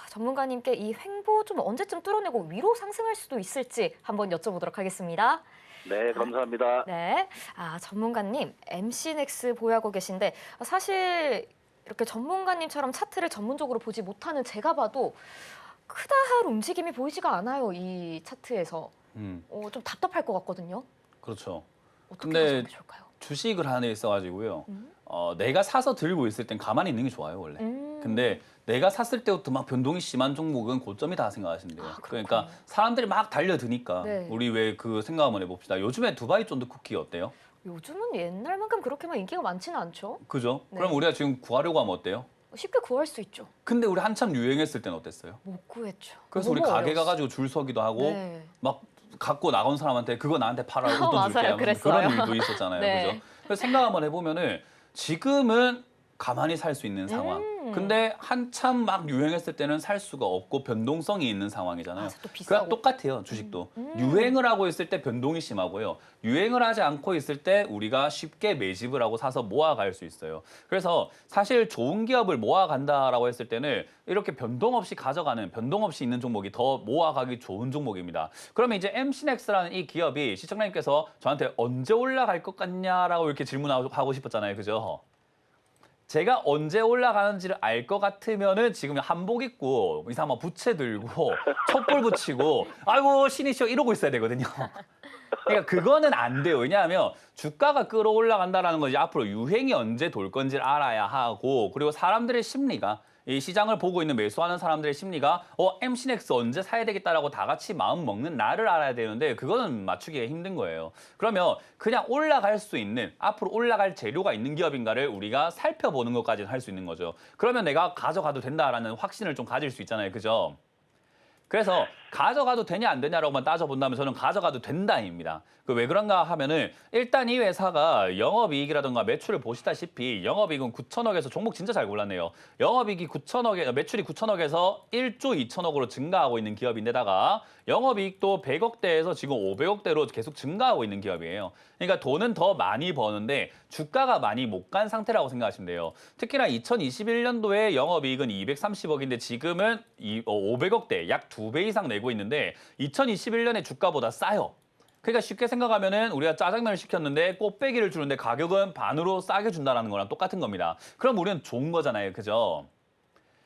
전문가님께 이 횡보 좀 언제쯤 뚫어내고 위로 상승할 수도 있을지 한번 여쭤보도록 하겠습니다. 네, 감사합니다. 네, 전문가님 MC넥스 보유하고 계신데 사실 이렇게 전문가님처럼 차트를 전문적으로 보지 못하는 제가 봐도 크다 할 움직임이 보이지가 않아요. 이 차트에서. 좀 답답할 것 같거든요. 그렇죠. 어떻게 근데 하시면 좋을까요? 주식을 하나 있어가지고요. 내가 사서 들고 있을 땐 가만히 있는 게 좋아요, 원래. 근데 내가 샀을 때부터 막 변동이 심한 종목은 고점이다 생각하시면 돼요. 그러니까 사람들이 막 달려드니까 네. 우리 왜 그 생각 한번 해봅시다. 요즘에 두바이 쫀득 쿠키 어때요? 요즘은 옛날만큼 그렇게 막 인기가 많지는 않죠. 그죠? 네. 그럼 우리가 지금 구하려고 하면 어때요? 쉽게 구할 수 있죠. 근데 우리 한참 유행했을 때는 어땠어요? 못 구했죠. 그래서 우리 너무 가게 어려웠어요. 가가지고 줄 서기도 하고 네. 막 갖고 나간 사람한테 그거 나한테 팔아 웃돈 맞아요. 줄게 하면서 그랬어요. 그런 일도 있었잖아요. 네. 그죠? 그래서 생각 한번 해보면은 지금은 가만히 살 수 있는 상황. 근데 한참 막 유행했을 때는 살 수가 없고 변동성이 있는 상황이잖아요. 또 비싸고. 그냥 똑같아요, 주식도. 유행을 하고 있을 때 변동이 심하고요. 유행을 하지 않고 있을 때 우리가 쉽게 매집을 하고 사서 모아갈 수 있어요. 그래서 사실 좋은 기업을 모아간다라고 했을 때는 이렇게 변동 없이 가져가는, 변동 없이 있는 종목이 더 모아가기 좋은 종목입니다. 그러면 이제 MC넥스라는 이 기업이 시청자님께서 저한테 언제 올라갈 것 같냐라고 이렇게 질문하고 싶었잖아요. 그죠? 제가 언제 올라가는지를 알 것 같으면은 지금 한복 입고 이상 막 부채 들고 촛불 붙이고 아이고 신이시여 이러고 있어야 되거든요. 그러니까 그거는 안 돼요. 왜냐하면 주가가 끌어올라간다라는 것이 앞으로 유행이 언제 돌 건지를 알아야 하고 그리고 사람들의 심리가 이 시장을 보고 있는 매수하는 사람들의 심리가 MC넥스 언제 사야 되겠다라고 다 같이 마음 먹는 날을 알아야 되는데 그거는 맞추기가 힘든 거예요. 그러면 그냥 올라갈 수 있는 앞으로 올라갈 재료가 있는 기업인가를 우리가 살펴보는 것까지는 할 수 있는 거죠. 그러면 내가 가져가도 된다라는 확신을 좀 가질 수 있잖아요. 그죠? 그래서 가져가도 되냐 안 되냐라고만 따져본다면 저는 가져가도 된다입니다. 왜 그런가 하면은 일단 이 회사가 영업이익이라든가 매출을 보시다시피 영업이익은 9천억에서 종목 진짜 잘 골랐네요. 영업이익이 9천억에 매출이 9천억에서 1조 2천억으로 증가하고 있는 기업인데다가 영업이익도 100억대에서 지금 500억대로 계속 증가하고 있는 기업이에요. 그러니까 돈은 더 많이 버는데 주가가 많이 못 간 상태라고 생각하시면 돼요. 특히나 2021년도에 영업이익은 230억인데 지금은 500억대 약 2배 이상 내고 있는데 2021년에 주가보다 싸요. 그러니까 쉽게 생각하면은 우리가 짜장면을 시켰는데 꽃배기를 주는데 가격은 반으로 싸게 준다는 거랑 똑같은 겁니다. 그럼 우리는 좋은 거잖아요. 그죠?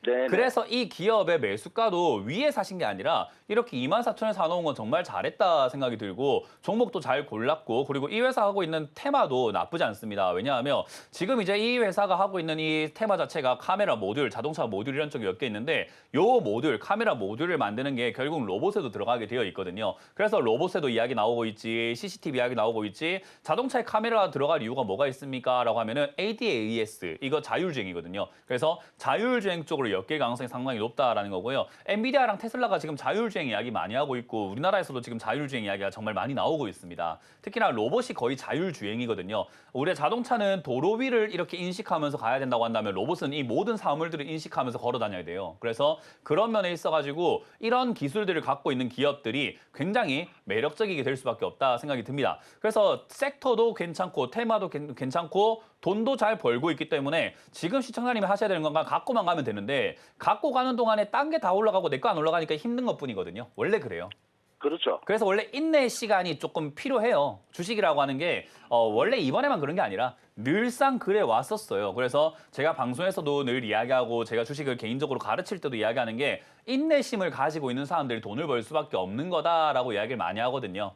네. 그래서 이 기업의 매수가도 위에 사신 게 아니라 이렇게 24,000원에 사놓은 건 정말 잘했다 생각이 들고 종목도 잘 골랐고 그리고 이 회사 하고 있는 테마도 나쁘지 않습니다. 왜냐하면 지금 이제 이 회사가 하고 있는 이 테마 자체가 카메라 모듈, 자동차 모듈 이런 쪽이 몇 개 있는데 요 모듈, 카메라 모듈을 만드는 게 결국 로봇에도 들어가게 되어 있거든요. 그래서 로봇에도 이야기 나오고 있지, CCTV 이야기 나오고 있지, 자동차에 카메라가 들어갈 이유가 뭐가 있습니까? 라고 하면은 ADAS, 이거 자율주행이거든요. 그래서 자율주행 쪽으로 엮일 가능성이 상당히 높다라는 거고요. 엔비디아랑 테슬라가 지금 자율주행 이야기 많이 하고 있고 우리나라에서도 지금 자율주행 이야기가 정말 많이 나오고 있습니다. 특히나 로봇이 거의 자율주행이거든요. 우리의 자동차는 도로 위를 이렇게 인식하면서 가야 된다고 한다면 로봇은 이 모든 사물들을 인식하면서 걸어 다녀야 돼요. 그래서 그런 면에 있어가지고 이런 기술들을 갖고 있는 기업들이 굉장히 매력적이게 될 수밖에 없다 생각이 듭니다. 그래서 섹터도 괜찮고 테마도 괜찮고 돈도 잘 벌고 있기 때문에 지금 시청자님이 하셔야 되는 건 갖고만 가면 되는데 갖고 가는 동안에 딴 게 다 올라가고 내 거 안 올라가니까 힘든 것뿐이거든요. 원래 그래요. 그렇죠. 그래서 원래 인내 시간이 조금 필요해요. 주식이라고 하는 게 원래 이번에만 그런 게 아니라 늘상 그래 왔었어요. 그래서 제가 방송에서도 늘 이야기하고 제가 주식을 개인적으로 가르칠 때도 이야기하는 게 인내심을 가지고 있는 사람들이 돈을 벌 수밖에 없는 거다라고 이야기를 많이 하거든요.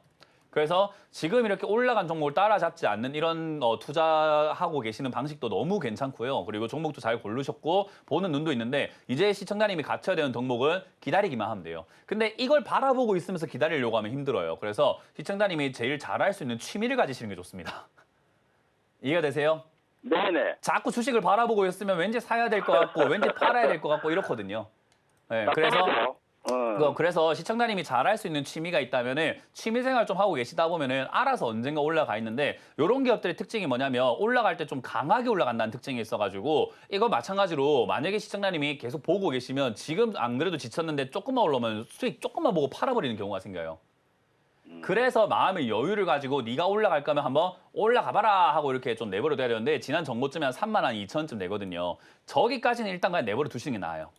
그래서 지금 이렇게 올라간 종목을 따라잡지 않는 이런 투자하고 계시는 방식도 너무 괜찮고요. 그리고 종목도 잘 고르셨고 보는 눈도 있는데 이제 시청자님이 갖춰야 되는 덕목은 기다리기만 하면 돼요. 근데 이걸 바라보고 있으면서 기다리려고 하면 힘들어요. 그래서 시청자님이 제일 잘할 수 있는 취미를 가지시는 게 좋습니다. 이해가 되세요? 네네. 자꾸 주식을 바라보고 있으면 왠지 사야 될 것 같고 왠지 팔아야 될 것 같고 이렇거든요. 네, 그래서 시청자님이 잘할 수 있는 취미가 있다면은 취미생활 좀 하고 계시다 보면은 알아서 언젠가 올라가 있는데 이런 기업들의 특징이 뭐냐면 올라갈 때 좀 강하게 올라간다는 특징이 있어가지고 이거 마찬가지로 만약에 시청자님이 계속 보고 계시면 지금 안 그래도 지쳤는데 조금만 올라오면 수익 조금만 보고 팔아버리는 경우가 생겨요. 그래서 마음의 여유를 가지고 네가 올라갈 거면 한번 올라가봐라 하고 이렇게 좀 내버려둬야 되는데 지난 정고쯤에 한 32,000원쯤 되거든요. 저기까지는 일단 그냥 내버려 두시는 게 나아요.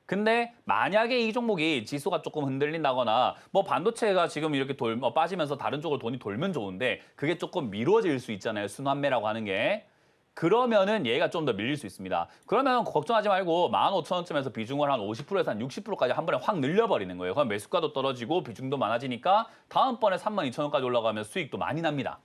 근데 만약에 이 종목이 지수가 조금 흔들린다거나 뭐 반도체가 지금 이렇게 빠지면서 다른 쪽으로 돈이 돌면 좋은데 그게 조금 미뤄질 수 있잖아요. 순환매라고 하는 게. 그러면은 얘가 좀 더 밀릴 수 있습니다. 그러면 걱정하지 말고 15,000원쯤에서 비중을 한 50%에서 한 60%까지 한 번에 확 늘려버리는 거예요. 그럼 매수가도 떨어지고 비중도 많아지니까 다음번에 32,000원까지 올라가면 수익도 많이 납니다.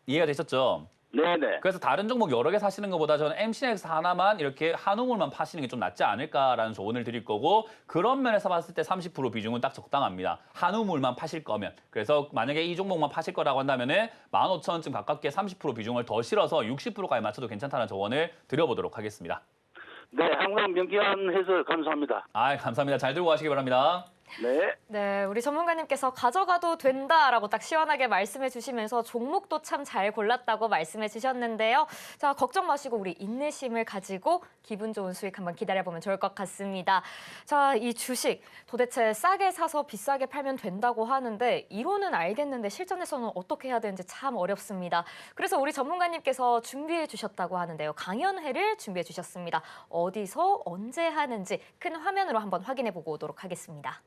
이해가 되셨죠? 네네. 그래서 다른 종목 여러 개 사시는 것보다 저는 MCX 하나만 이렇게 한 우물만 파시는 게 좀 낫지 않을까라는 조언을 드릴 거고 그런 면에서 봤을 때 30% 비중은 딱 적당합니다. 한 우물만 파실 거면. 그래서 만약에 이 종목만 파실 거라고 한다면은 15,000원쯤 가깝게 30% 비중을 더 실어서 60%까지 맞춰도 괜찮다는 조언을 드려보도록 하겠습니다. 네, 항상 명쾌한 해설 감사합니다. 감사합니다. 잘 들고 가시기 바랍니다. 네. 네, 우리 전문가님께서 가져가도 된다라고 딱 시원하게 말씀해 주시면서 종목도 참 잘 골랐다고 말씀해 주셨는데요. 자, 걱정 마시고 우리 인내심을 가지고 기분 좋은 수익 한번 기다려보면 좋을 것 같습니다. 자, 이 주식 도대체 싸게 사서 비싸게 팔면 된다고 하는데 이론은 알겠는데 실전에서는 어떻게 해야 되는지 참 어렵습니다. 그래서 우리 전문가님께서 준비해 주셨다고 하는데요. 강연회를 준비해 주셨습니다. 어디서 언제 하는지 큰 화면으로 한번 확인해 보고 오도록 하겠습니다.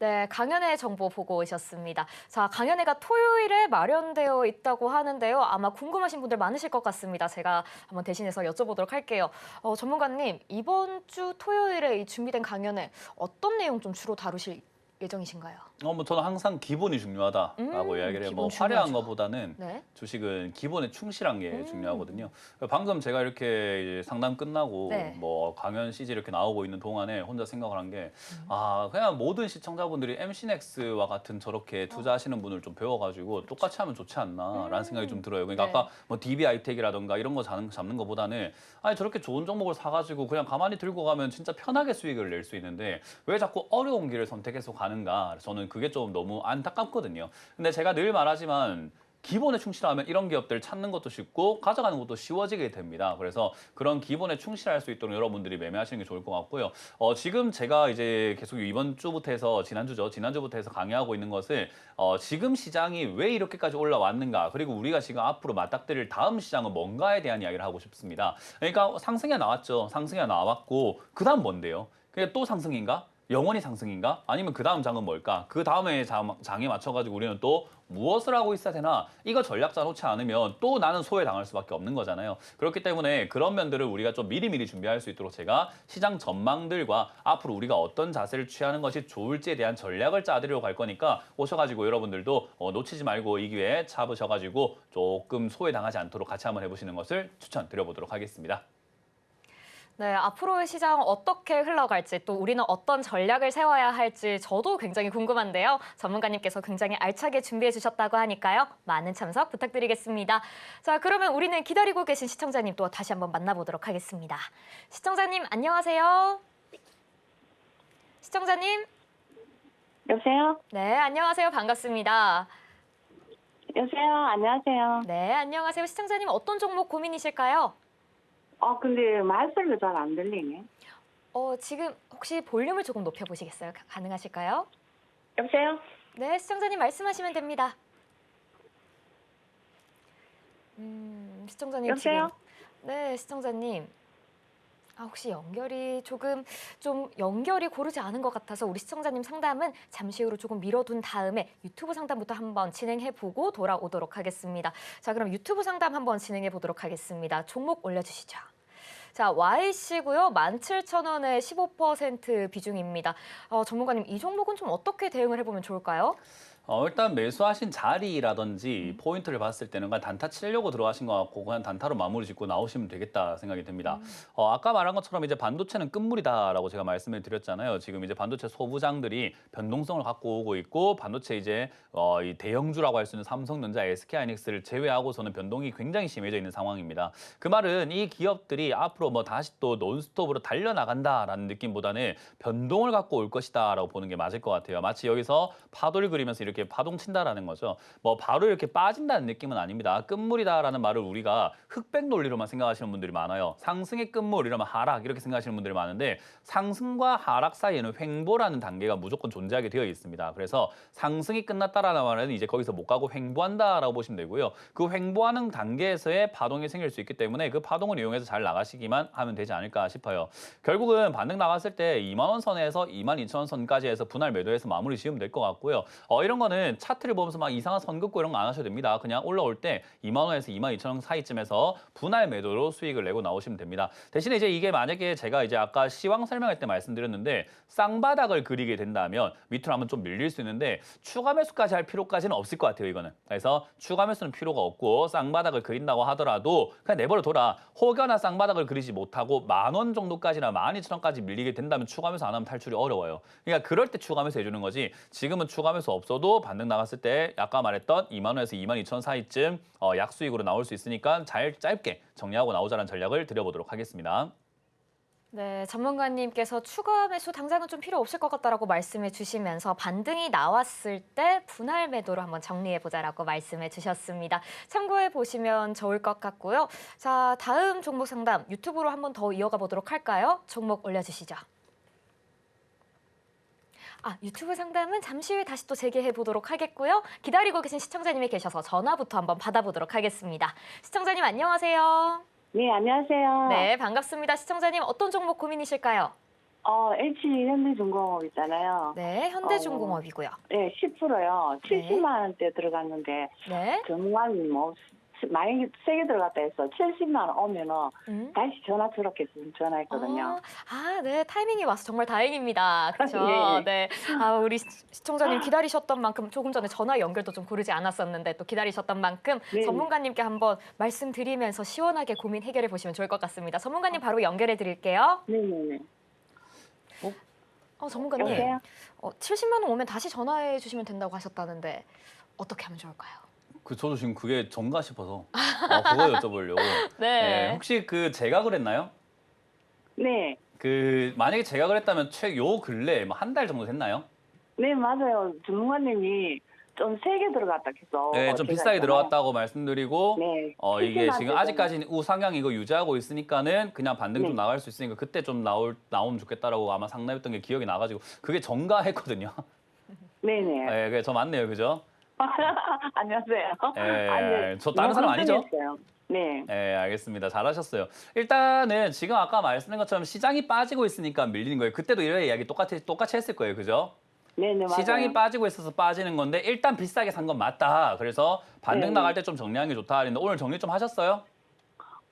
네, 강연회 정보 보고 오셨습니다. 자, 강연회가 토요일에 마련되어 있다고 하는데요. 아마 궁금하신 분들 많으실 것 같습니다. 제가 한번 대신해서 여쭤보도록 할게요. 전문가님, 이번 주 토요일에 이 준비된 강연회 어떤 내용 좀 주로 다루실 예정이신가요? 뭐 저는 항상 기본이 중요하다라고 이야기를 해요. 뭐 기본 화려한 중요하죠. 것보다는 네. 주식은 기본에 충실한 게 중요하거든요. 방금 제가 이렇게 이제 상담 끝나고 네. 뭐 강연 CG 이렇게 나오고 있는 동안에 혼자 생각을 한 게 그냥 모든 시청자분들이 MC넥스와 같은 저렇게 투자하시는 분을 좀 배워가지고 똑같이 하면 좋지 않나라는 생각이 좀 들어요. 그러니까 네. 아까 뭐 DBI텍이라던가 이런 거 잡는 것보다는 아니 저렇게 좋은 종목을 사가지고 그냥 가만히 들고 가면 진짜 편하게 수익을 낼 수 있는데 왜 자꾸 어려운 길을 선택해서 가는가? 저는 그게 좀 너무 안타깝거든요. 근데 제가 늘 말하지만 기본에 충실하면 이런 기업들 찾는 것도 쉽고 가져가는 것도 쉬워지게 됩니다. 그래서 그런 기본에 충실할 수 있도록 여러분들이 매매하시는 게 좋을 것 같고요. 지금 제가 이제 계속 이번 주부터 해서 지난주부터 해서 강의하고 있는 것은 지금 시장이 왜 이렇게까지 올라왔는가, 그리고 우리가 지금 앞으로 맞닥뜨릴 다음 시장은 뭔가에 대한 이야기를 하고 싶습니다. 그러니까 상승이 나왔죠. 상승이 나왔고 그다음 뭔데요? 그냥 또 상승인가? 영원히 상승인가? 아니면 그 다음 장은 뭘까? 그 다음에 장에 맞춰가지고 우리는 또 무엇을 하고 있어야 되나? 이거 전략 짜놓지 않으면 또 나는 소외당할 수밖에 없는 거잖아요. 그렇기 때문에 그런 면들을 우리가 좀 미리미리 준비할 수 있도록 제가 시장 전망들과 앞으로 우리가 어떤 자세를 취하는 것이 좋을지에 대한 전략을 짜드리려고 할 거니까 오셔가지고 여러분들도 놓치지 말고 이 기회에 잡으셔가지고 조금 소외당하지 않도록 같이 한번 해보시는 것을 추천드려보도록 하겠습니다. 네, 앞으로의 시장 어떻게 흘러갈지 또 우리는 어떤 전략을 세워야 할지 저도 굉장히 궁금한데요. 전문가님께서 굉장히 알차게 준비해 주셨다고 하니까요. 많은 참석 부탁드리겠습니다. 자, 그러면 우리는 기다리고 계신 시청자님 또 다시 한번 만나보도록 하겠습니다. 시청자님 안녕하세요. 시청자님. 여보세요? 네, 안녕하세요. 반갑습니다. 여보세요? 안녕하세요. 네, 안녕하세요. 시청자님 어떤 종목 고민이실까요? 근데 말소리가 잘 안 들리네. 지금 혹시 볼륨을 조금 높여보시겠어요? 가능하실까요? 여보세요? 네, 시청자님 말씀하시면 됩니다. 시청자님 여보세요? 지금 네, 시청자님. 혹시 연결이 좀 연결이 고르지 않은 것 같아서 우리 시청자님 상담은 잠시 후로 조금 미뤄둔 다음에 유튜브 상담부터 한번 진행해보고 돌아오도록 하겠습니다. 자, 그럼 유튜브 상담 한번 진행해보도록 하겠습니다. 종목 올려주시죠. 자, YC고요. 17,000원의 15% 비중입니다. 전문가님, 이 종목은 좀 어떻게 대응을 해보면 좋을까요? 일단 매수하신 자리라든지 포인트를 봤을 때는 그냥 단타 치려고 들어가신 것 같고 그냥 단타로 마무리 짓고 나오시면 되겠다 생각이 듭니다. 아까 말한 것처럼 이제 반도체는 끝물이다라고 제가 말씀을 드렸잖아요. 지금 이제 반도체 소부장들이 변동성을 갖고 오고 있고 반도체 이제 이 대형주라고 할 수 있는 삼성전자, SK하이닉스를 제외하고서는 변동이 굉장히 심해져 있는 상황입니다. 그 말은 이 기업들이 앞으로 뭐 다시 또 논스톱으로 달려나간다라는 느낌보다는 변동을 갖고 올 것이다라고 보는 게 맞을 것 같아요. 마치 여기서 파도를 그리면서 이렇게 파동 친다라는 거죠. 뭐 바로 이렇게 빠진다는 느낌은 아닙니다. 끝물이다라는 말을 우리가 흑백 논리로만 생각하시는 분들이 많아요. 상승의 끝물 이러면 하락 이렇게 생각하시는 분들이 많은데 상승과 하락 사이에는 횡보라는 단계가 무조건 존재하게 되어 있습니다. 그래서 상승이 끝났다라는 말은 이제 거기서 못 가고 횡보한다라고 보시면 되고요. 그 횡보하는 단계에서의 파동이 생길 수 있기 때문에 그 파동을 이용해서 잘 나가시기만 하면 되지 않을까 싶어요. 결국은 반등 나갔을 때 2만 원 선에서 22,000원 선까지 해서 분할 매도해서 마무리 지으면 될 것 같고요. 이런 거는 차트를 보면서 막 이상한 선 긋고 이런 거 안 하셔도 됩니다. 그냥 올라올 때 2만 원에서 22,000원 사이쯤에서 분할 매도로 수익을 내고 나오시면 됩니다. 대신에 이제 이게 만약에 제가 이제 아까 시황 설명할 때 말씀드렸는데 쌍바닥을 그리게 된다면 밑으로 한번 좀 밀릴 수 있는데 추가 매수까지 할 필요까지는 없을 것 같아요, 이거는. 그래서 추가 매수는 필요가 없고 쌍바닥을 그린다고 하더라도 그냥 내버려 둬라. 혹여나 쌍바닥을 그리지 못하고 10,000원 정도까지나 12,000원까지 밀리게 된다면 추가 매수 안 하면 탈출이 어려워요. 그러니까 그럴 때 추가 매수 해주는 거지 지금은 추가 매수 없어도 반등 나갔을 때 아까 말했던 2만 원에서 22,000원 사이쯤 약수익으로 나올 수 있으니까 잘 짧게 정리하고 나오자는 전략을 드려보도록 하겠습니다. 네, 전문가님께서 추가 매수 당장은 좀 필요 없을 것 같다라고 말씀해 주시면서 반등이 나왔을 때 분할 매도로 한번 정리해 보자라고 말씀해 주셨습니다. 참고해 보시면 좋을 것 같고요. 자, 다음 종목 상담 유튜브로 한번 더 이어가 보도록 할까요? 종목 올려주시죠. 유튜브 상담은 잠시 후에 다시 또 재개해 보도록 하겠고요. 기다리고 계신 시청자님이 계셔서 전화부터 한번 받아보도록 하겠습니다. 시청자님 안녕하세요. 네, 안녕하세요. 네, 반갑습니다. 시청자님 어떤 종목 고민이실까요? H현대중공업 있잖아요. 네, 현대중공업이고요. 네, 10%요. 네. 70만 원대 들어갔는데 네. 전문가님 뭐 많이 세게 들어갔다 해서 70만 원 오면은 다시 전화 주랍게 전화했거든요. 네, 타이밍이 와서 정말 다행입니다. 그렇죠? 예, 예. 네. 우리 시청자님 기다리셨던 만큼 조금 전에 전화 연결도 좀 고르지 않았었는데 또 기다리셨던 만큼 네. 전문가님께 한번 말씀드리면서 시원하게 고민 해결해 보시면 좋을 것 같습니다. 전문가님 바로 연결해 드릴게요. 네네네. 전문가님, 여보세요? 70만 원 오면 다시 전화해 주시면 된다고 하셨다는데 어떻게 하면 좋을까요? 저도 지금 그게 전가 싶어서 그거 여쭤보려고. 네. 혹시 제가 그랬나요? 네. 만약에 제가 그랬다면 요 근래 뭐 한 달 정도 됐나요? 네, 맞아요. 전문가님이 좀 세게 들어갔다 해서. 네, 좀 제가 비싸게 있잖아요. 들어갔다고 말씀드리고 네. 이게 70만 지금 대잖아요. 아직까지는 우상향 이거 유지하고 있으니까는 그냥 반등 좀 네. 나갈 수 있으니까 그때 좀 나오면 좋겠다라고 아마 상담했던 게 기억이 나가지고 그게 전가했거든요. 네네. 네, 그게 저 맞네요, 그죠? 안녕하세요. 네, 저 다른 사람 아니죠? 걱정했어요. 네. 네, 알겠습니다. 잘하셨어요. 일단은 지금 아까 말씀드린 것처럼 시장이 빠지고 있으니까 밀리는 거예요. 그때도 이런 이야기 똑같이 했을 거예요, 그죠? 네네, 맞아요. 시장이 빠지고 있어서 빠지는 건데 일단 비싸게 산 건 맞다. 그래서 반등 네. 나갈 때 좀 정리하는 게 좋다. 그런데 오늘 정리 좀 하셨어요?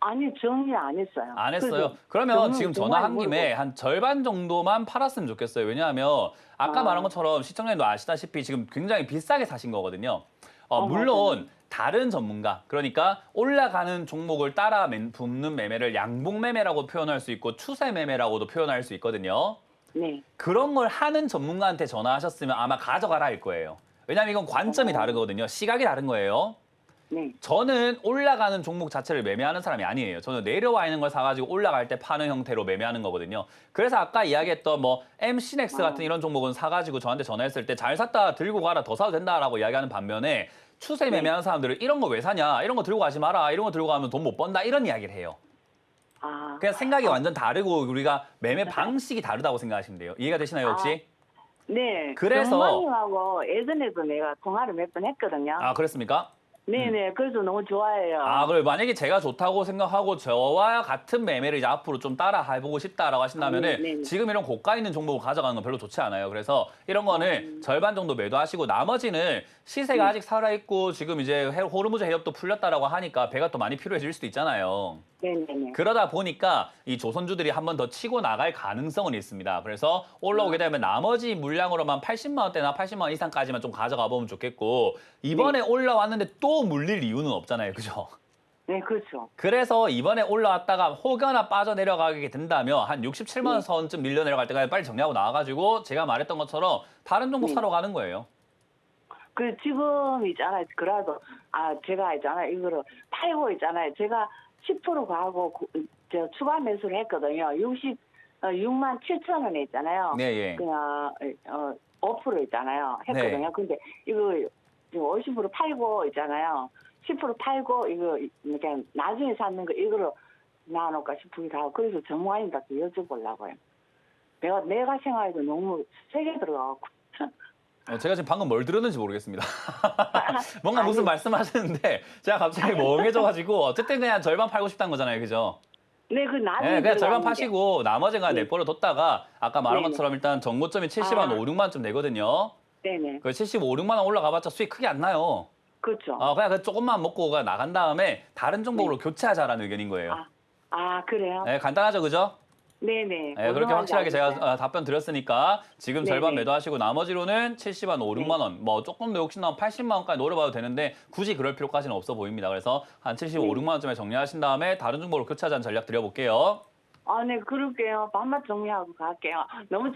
아니, 정리 안 했어요. 안 했어요. 그래서 그러면 정말 지금 정말 전화한 김에 모르고. 한 절반 정도만 팔았으면 좋겠어요. 왜냐하면 아까 아. 말한 것처럼 시청자님도 아시다시피 지금 굉장히 비싸게 사신 거거든요. 맞아요. 물론 다른 전문가, 그러니까 올라가는 종목을 따라 붙는 매매를 양봉 매매라고 표현할 수 있고 추세 매매라고도 표현할 수 있거든요. 네. 그런 걸 하는 전문가한테 전화하셨으면 아마 가져가라 할 거예요. 왜냐하면 이건 관점이 다르거든요. 시각이 다른 거예요. 네. 저는 올라가는 종목 자체를 매매하는 사람이 아니에요. 저는 내려와 있는 걸 사가지고 올라갈 때 파는 형태로 매매하는 거거든요. 그래서 아까 이야기했던 뭐 MC넥스 같은 이런 종목은 사가지고 저한테 전화했을 때 잘 샀다 들고 가라 더 사도 된다라고 이야기하는 반면에 추세 매매하는 사람들은 이런 거 왜 사냐, 이런 거 들고 가지 마라, 이런 거 들고 가면 돈 못 번다 이런 이야기를 해요. 아. 그냥 생각이 완전 다르고 우리가 매매 방식이 다르다고 생각하시면 돼요. 이해가 되시나요 혹시? 네. 그래서- 전문가님하고 예전에도 내가 통화를 몇 번 했거든요. 아 그렇습니까? 네네. 그래서 너무 좋아해요. 그래 만약에 제가 좋다고 생각하고 저와 같은 매매를 이제 앞으로 좀 따라 해보고 싶다라고 하신다면은 네네. 지금 이런 고가 있는 종목을 가져가는 건 별로 좋지 않아요. 그래서 이런 거는 절반 정도 매도하시고 나머지는 시세가 아직 살아있고 지금 이제 호르무즈 해협도 풀렸다라고 하니까 배가 또 많이 필요해질 수도 있잖아요. 네네네. 그러다 보니까 이 조선주들이 한 번 더 치고 나갈 가능성은 있습니다. 그래서 올라오게 되면 나머지 물량으로만 80만 원대나 80만 원 이상까지만 좀 가져가 보면 좋겠고 이번에 올라왔는데 또 물릴 이유는 없잖아요. 그죠? 네, 그렇죠. 그래서 이번에 올라왔다가 혹여나 빠져내려가게 된다면 한 67만 원 선쯤 밀려 내려갈 때까지 빨리 정리하고 나와가지고 제가 말했던 것처럼 다른 종목 사러 가는 거예요. 그 지금 있잖아요. 그래도 제가 있잖아요. 이거를 팔고 있잖아요. 제가 10% 가고 저 추가 매수를 했거든요. 6만 7천 원에 있잖아요. 네, 예. 그냥 5% 있잖아요. 했거든요. 근데 이거 지금 50% 팔고 있잖아요. 10% 팔고 이거 그냥 나중에 사는 거 이거로 나눠놓을까 싶기도 하고 그래서 전문가님한테 여쭤보려고요. 내가 생각해도 너무 세게 들어가고. 제가 지금 방금 뭘 들었는지 모르겠습니다. 뭔가 무슨 말씀하시는데 제가 갑자기 멍해져가지고 어쨌든 그냥 절반 팔고 싶다는 거잖아요. 그죠? 네, 그 나중에 네, 그냥 절반 들어가는 게. 파시고 나머지는 그냥 네. 내버려 뒀다가 아까 말한 네네. 것처럼 일단 전고점이 70만 원, 5, 6만 원쯤 되거든요. 네네. 그 75, 6만 원 올라가봤자 수익 크게 안 나요. 그렇죠. 그냥 그 조금만 먹고 나간 다음에 다른 종목으로 교체하자라는 의견인 거예요. 그래요? 네, 간단하죠, 그죠? 네네. 네, 그렇게 확실하게 제가 답변 드렸으니까 지금 네네. 절반 매도하시고 나머지로는 70만 5, 6만 원, 뭐 조금 더 욕심나면 80만 원까지 노려봐도 되는데 굳이 그럴 필요까지는 없어 보입니다. 그래서 한 75, 6만 원쯤에 정리하신 다음에 다른 종목으로 교체하자는 전략 드려볼게요. 네, 그럴게요. 반만 정리하고 갈게요.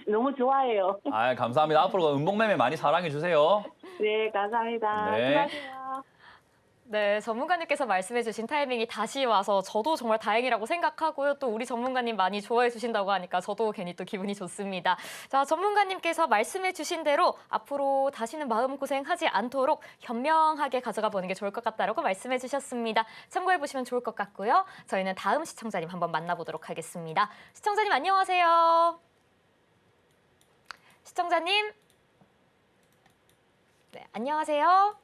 너무 좋아해요. 감사합니다. 앞으로 음봉매매 많이 사랑해 주세요. 네, 감사합니다. 네. 수고하세요. 네, 전문가님께서 말씀해주신 타이밍이 다시 와서 저도 정말 다행이라고 생각하고요. 또 우리 전문가님 많이 좋아해 주신다고 하니까 저도 괜히 또 기분이 좋습니다. 자, 전문가님께서 말씀해주신 대로 앞으로 다시는 마음고생하지 않도록 현명하게 가져가 보는 게 좋을 것 같다라고 말씀해 주셨습니다. 참고해 보시면 좋을 것 같고요. 저희는 다음 시청자님 한번 만나보도록 하겠습니다. 시청자님 안녕하세요. 시청자님. 네, 안녕하세요.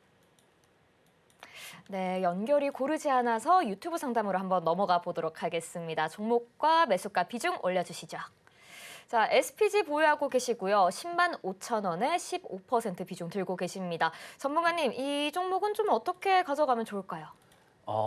네, 연결이 고르지 않아서 유튜브 상담으로 한번 넘어가 보도록 하겠습니다. 종목과 매수가 비중 올려주시죠. 자, SPG 보유하고 계시고요. 10만 5천 원에 15% 비중 들고 계십니다. 전문가님, 이 종목은 좀 어떻게 가져가면 좋을까요?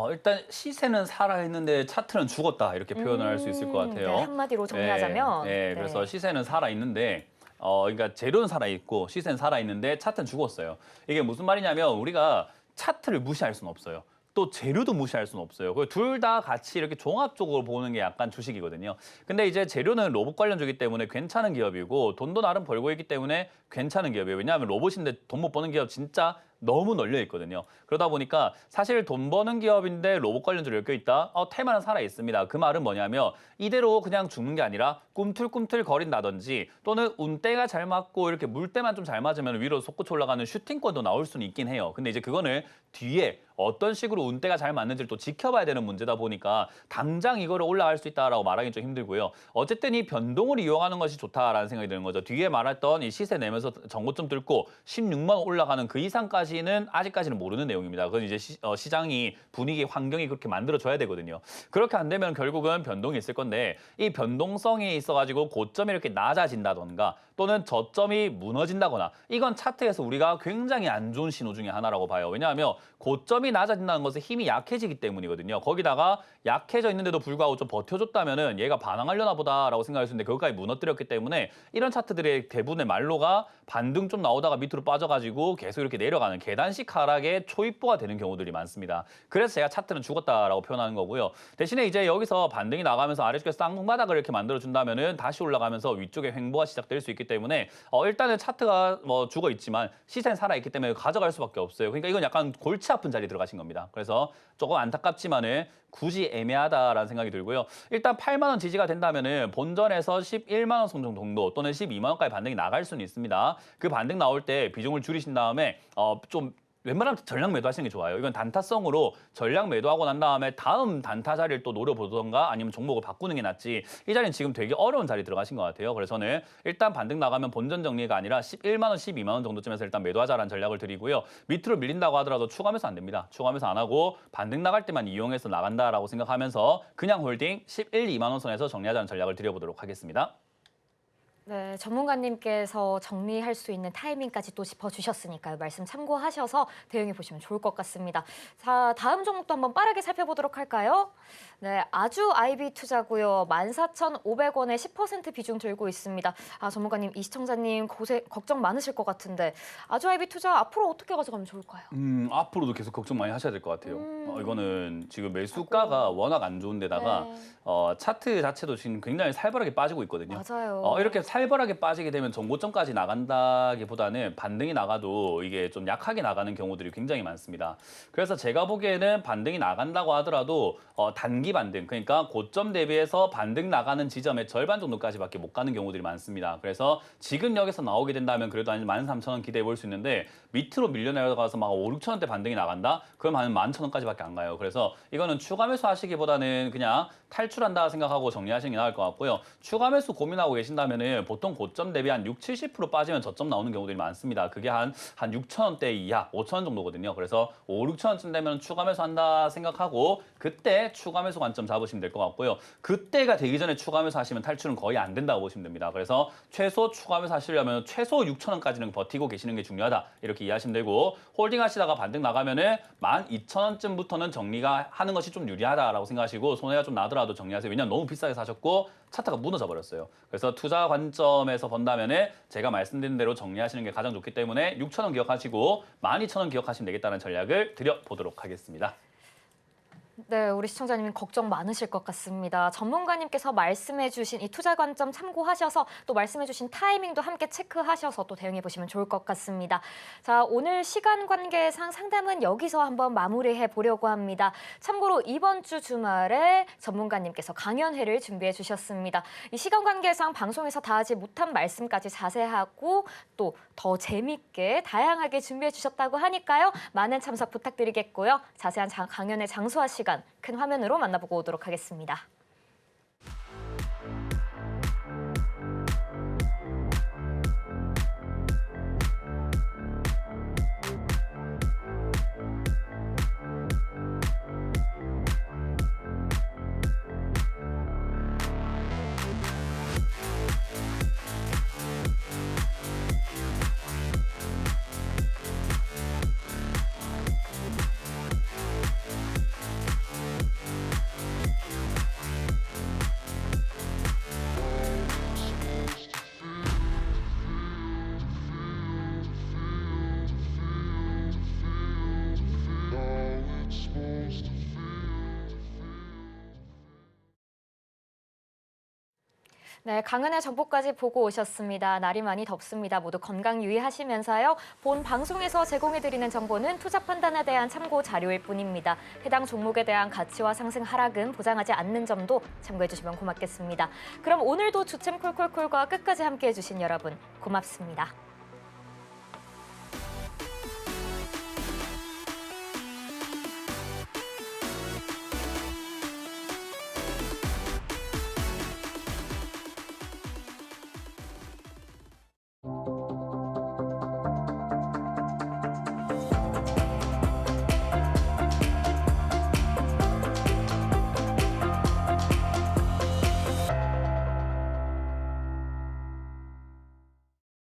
일단 시세는 살아있는데 차트는 죽었다 이렇게 표현을 할 수 있을 것 같아요. 네, 한마디로 정리하자면. 네, 그래서 시세는 살아있는데 그러니까 재료는 살아있고 시세는 살아있는데 차트는 죽었어요. 이게 무슨 말이냐면 우리가 차트를 무시할 수는 없어요. 또 재료도 무시할 수는 없어요. 둘 다 같이 이렇게 종합적으로 보는 게 약간 주식이거든요. 근데 이제 재료는 로봇 관련주기 때문에 괜찮은 기업이고 돈도 나름 벌고 있기 때문에 괜찮은 기업이에요. 왜냐하면 로봇인데 돈 못 버는 기업 진짜 너무 널려 있거든요. 그러다 보니까 사실 돈 버는 기업인데 로봇 관련주로 엮여 있다? 테마는 살아 있습니다. 그 말은 뭐냐면 이대로 그냥 죽는 게 아니라 꿈틀꿈틀 거린다든지 또는 운때가 잘 맞고 이렇게 물때만 좀 잘 맞으면 위로 솟구쳐 올라가는 슈팅권도 나올 수는 있긴 해요. 근데 이제 그거는 뒤에 어떤 식으로 운때가 잘 맞는지를 또 지켜봐야 되는 문제다 보니까 당장 이거를 올라갈 수 있다라고 말하기 좀 힘들고요. 어쨌든 이 변동을 이용하는 것이 좋다라는 생각이 드는 거죠. 뒤에 말했던 이 시세 내면서 전고점 뚫고 16만 원 올라가는 그 이상까지는 아직까지는 모르는 내용입니다. 그건 이제 시장이 분위기, 환경이 그렇게 만들어줘야 되거든요. 그렇게 안 되면 결국은 변동이 있을 건데 이 변동성이 있어가지고 고점이 이렇게 낮아진다던가 또는 저점이 무너진다거나 이건 차트에서 우리가 굉장히 안 좋은 신호 중에 하나라고 봐요. 왜냐하면 고점이 낮아진다는 것은 힘이 약해지기 때문이거든요. 거기다가 약해져 있는데도 불구하고 좀 버텨줬다면은 얘가 반항하려나 보다라고 생각할 수 있는데 거기까지 무너뜨렸기 때문에 이런 차트들의 대부분의 말로가 반등 좀 나오다가 밑으로 빠져가지고 계속 이렇게 내려가는 계단식 하락의 초입부가 되는 경우들이 많습니다. 그래서 제가 차트는 죽었다라고 표현하는 거고요. 대신에 이제 여기서 반등이 나가면서 아래쪽에서 쌍둥바닥을 이렇게 만들어준다면은 다시 올라가면서 위쪽에 횡보가 시작될 수 있기 때문에 일단은 차트가 뭐 죽어 있지만 시세는 살아있기 때문에 가져갈 수밖에 없어요. 그러니까 이건 약간 골치 아픈 자리에 들어가신 겁니다. 그래서 조금 안타깝지만은 굳이 애매하다라는 생각이 들고요. 일단 8만 원 지지가 된다면은 본전에서 11만 원 선정 정도 또는 12만 원까지 반등이 나갈 수는 있습니다. 그 반등 나올 때 비중을 줄이신 다음에 좀 웬만하면 전량 매도하시는 게 좋아요. 이건 단타성으로 전량 매도하고 난 다음에 다음 단타 자리를 또 노려보던가 아니면 종목을 바꾸는 게 낫지 이 자리는 지금 되게 어려운 자리에 들어가신 것 같아요. 그래서 저는 일단 반등 나가면 본전 정리가 아니라 11만 원, 12만 원 정도쯤에서 일단 매도하자라는 전략을 드리고요. 밑으로 밀린다고 하더라도 추가 매수 안 됩니다. 추가 매수 안 하고 반등 나갈 때만 이용해서 나간다라고 생각하면서 그냥 홀딩 11, 2만 원 선에서 정리하자는 전략을 드려보도록 하겠습니다. 네, 전문가님께서 정리할 수 있는 타이밍까지 또 짚어주셨으니까요. 말씀 참고하셔서 대응해 보시면 좋을 것 같습니다. 자, 다음 종목도 한번 빠르게 살펴보도록 할까요? 네, 아주 IB 투자고요. 14,500원에 10% 비중 들고 있습니다. 전문가님, 이 시청자님 걱정 많으실 것 같은데 아주 IB 투자 앞으로 어떻게 가져가면 좋을까요? 앞으로도 계속 걱정 많이 하셔야 될 것 같아요. 이거는 지금 매수가가 워낙 안 좋은데다가 네. 차트 자체도 지금 굉장히 살벌하게 빠지고 있거든요. 맞아요. 이렇게 살벌하게 빠지게 되면 전고점까지 나간다기보다는 반등이 나가도 이게 좀 약하게 나가는 경우들이 굉장히 많습니다. 그래서 제가 보기에는 반등이 나간다고 하더라도 단기 반등, 그러니까 고점 대비해서 반등 나가는 지점의 절반 정도까지밖에 못 가는 경우들이 많습니다. 그래서 지금 여기서 나오게 된다면 그래도 한 13,000원 기대해 볼 수 있는데 밑으로 밀려 내려가서 막 5, 6천원대 반등이 나간다? 그럼 한 11,000원까지밖에 안 가요. 그래서 이거는 추가 매수 하시기보다는 그냥 탈출한다 생각하고 정리하시는 게 나을 것 같고요. 추가 매수 고민하고 계신다면은 보통 고점 대비 한 60, 70% 빠지면 저점 나오는 경우들이 많습니다. 그게 한 6,000원대 이하, 5,000원 정도거든요. 그래서 5, 6,000원쯤 되면 추가 매수 한다 생각하고 그때 추가 매수 관점 잡으시면 될 것 같고요. 그때가 되기 전에 추가 매수 하시면 탈출은 거의 안 된다고 보시면 됩니다. 그래서 최소 추가 매수 하시려면 최소 6,000원까지는 버티고 계시는 게 중요하다. 이렇게 이해하시면 되고 홀딩 하시다가 반등 나가면은 12,000원쯤부터는 정리가 하는 것이 좀 유리하다라고 생각하시고 손해가 좀 나더라도 정리하세요. 왜냐면 너무 비싸게 사셨고 차트가 무너져 버렸어요. 그래서 투자 관점에서 본다면은 제가 말씀드린 대로 정리하시는 게 가장 좋기 때문에 6,000원 기억하시고 12,000원 기억하시면 되겠다는 전략을 드려보도록 하겠습니다. 네, 우리 시청자님 걱정 많으실 것 같습니다. 전문가님께서 말씀해주신 이 투자 관점 참고하셔서 또 말씀해주신 타이밍도 함께 체크하셔서 또 대응해 보시면 좋을 것 같습니다. 자, 오늘 시간 관계상 상담은 여기서 한번 마무리해 보려고 합니다. 참고로 이번 주 주말에 전문가님께서 강연회를 준비해 주셨습니다. 이 시간 관계상 방송에서 다 하지 못한 말씀까지 자세하고 또 더 재밌게 다양하게 준비해 주셨다고 하니까요. 많은 참석 부탁드리겠고요. 자세한 강연회 장소와 시간 큰 화면으로 만나보고 오도록 하겠습니다. 네, 강은혜 정보까지 보고 오셨습니다. 날이 많이 덥습니다. 모두 건강 유의하시면서요. 본 방송에서 제공해드리는 정보는 투자 판단에 대한 참고 자료일 뿐입니다. 해당 종목에 대한 가치와 상승 하락은 보장하지 않는 점도 참고해 주시면 고맙겠습니다. 그럼 오늘도 주챔 콜콜콜과 끝까지 함께해 주신 여러분 고맙습니다.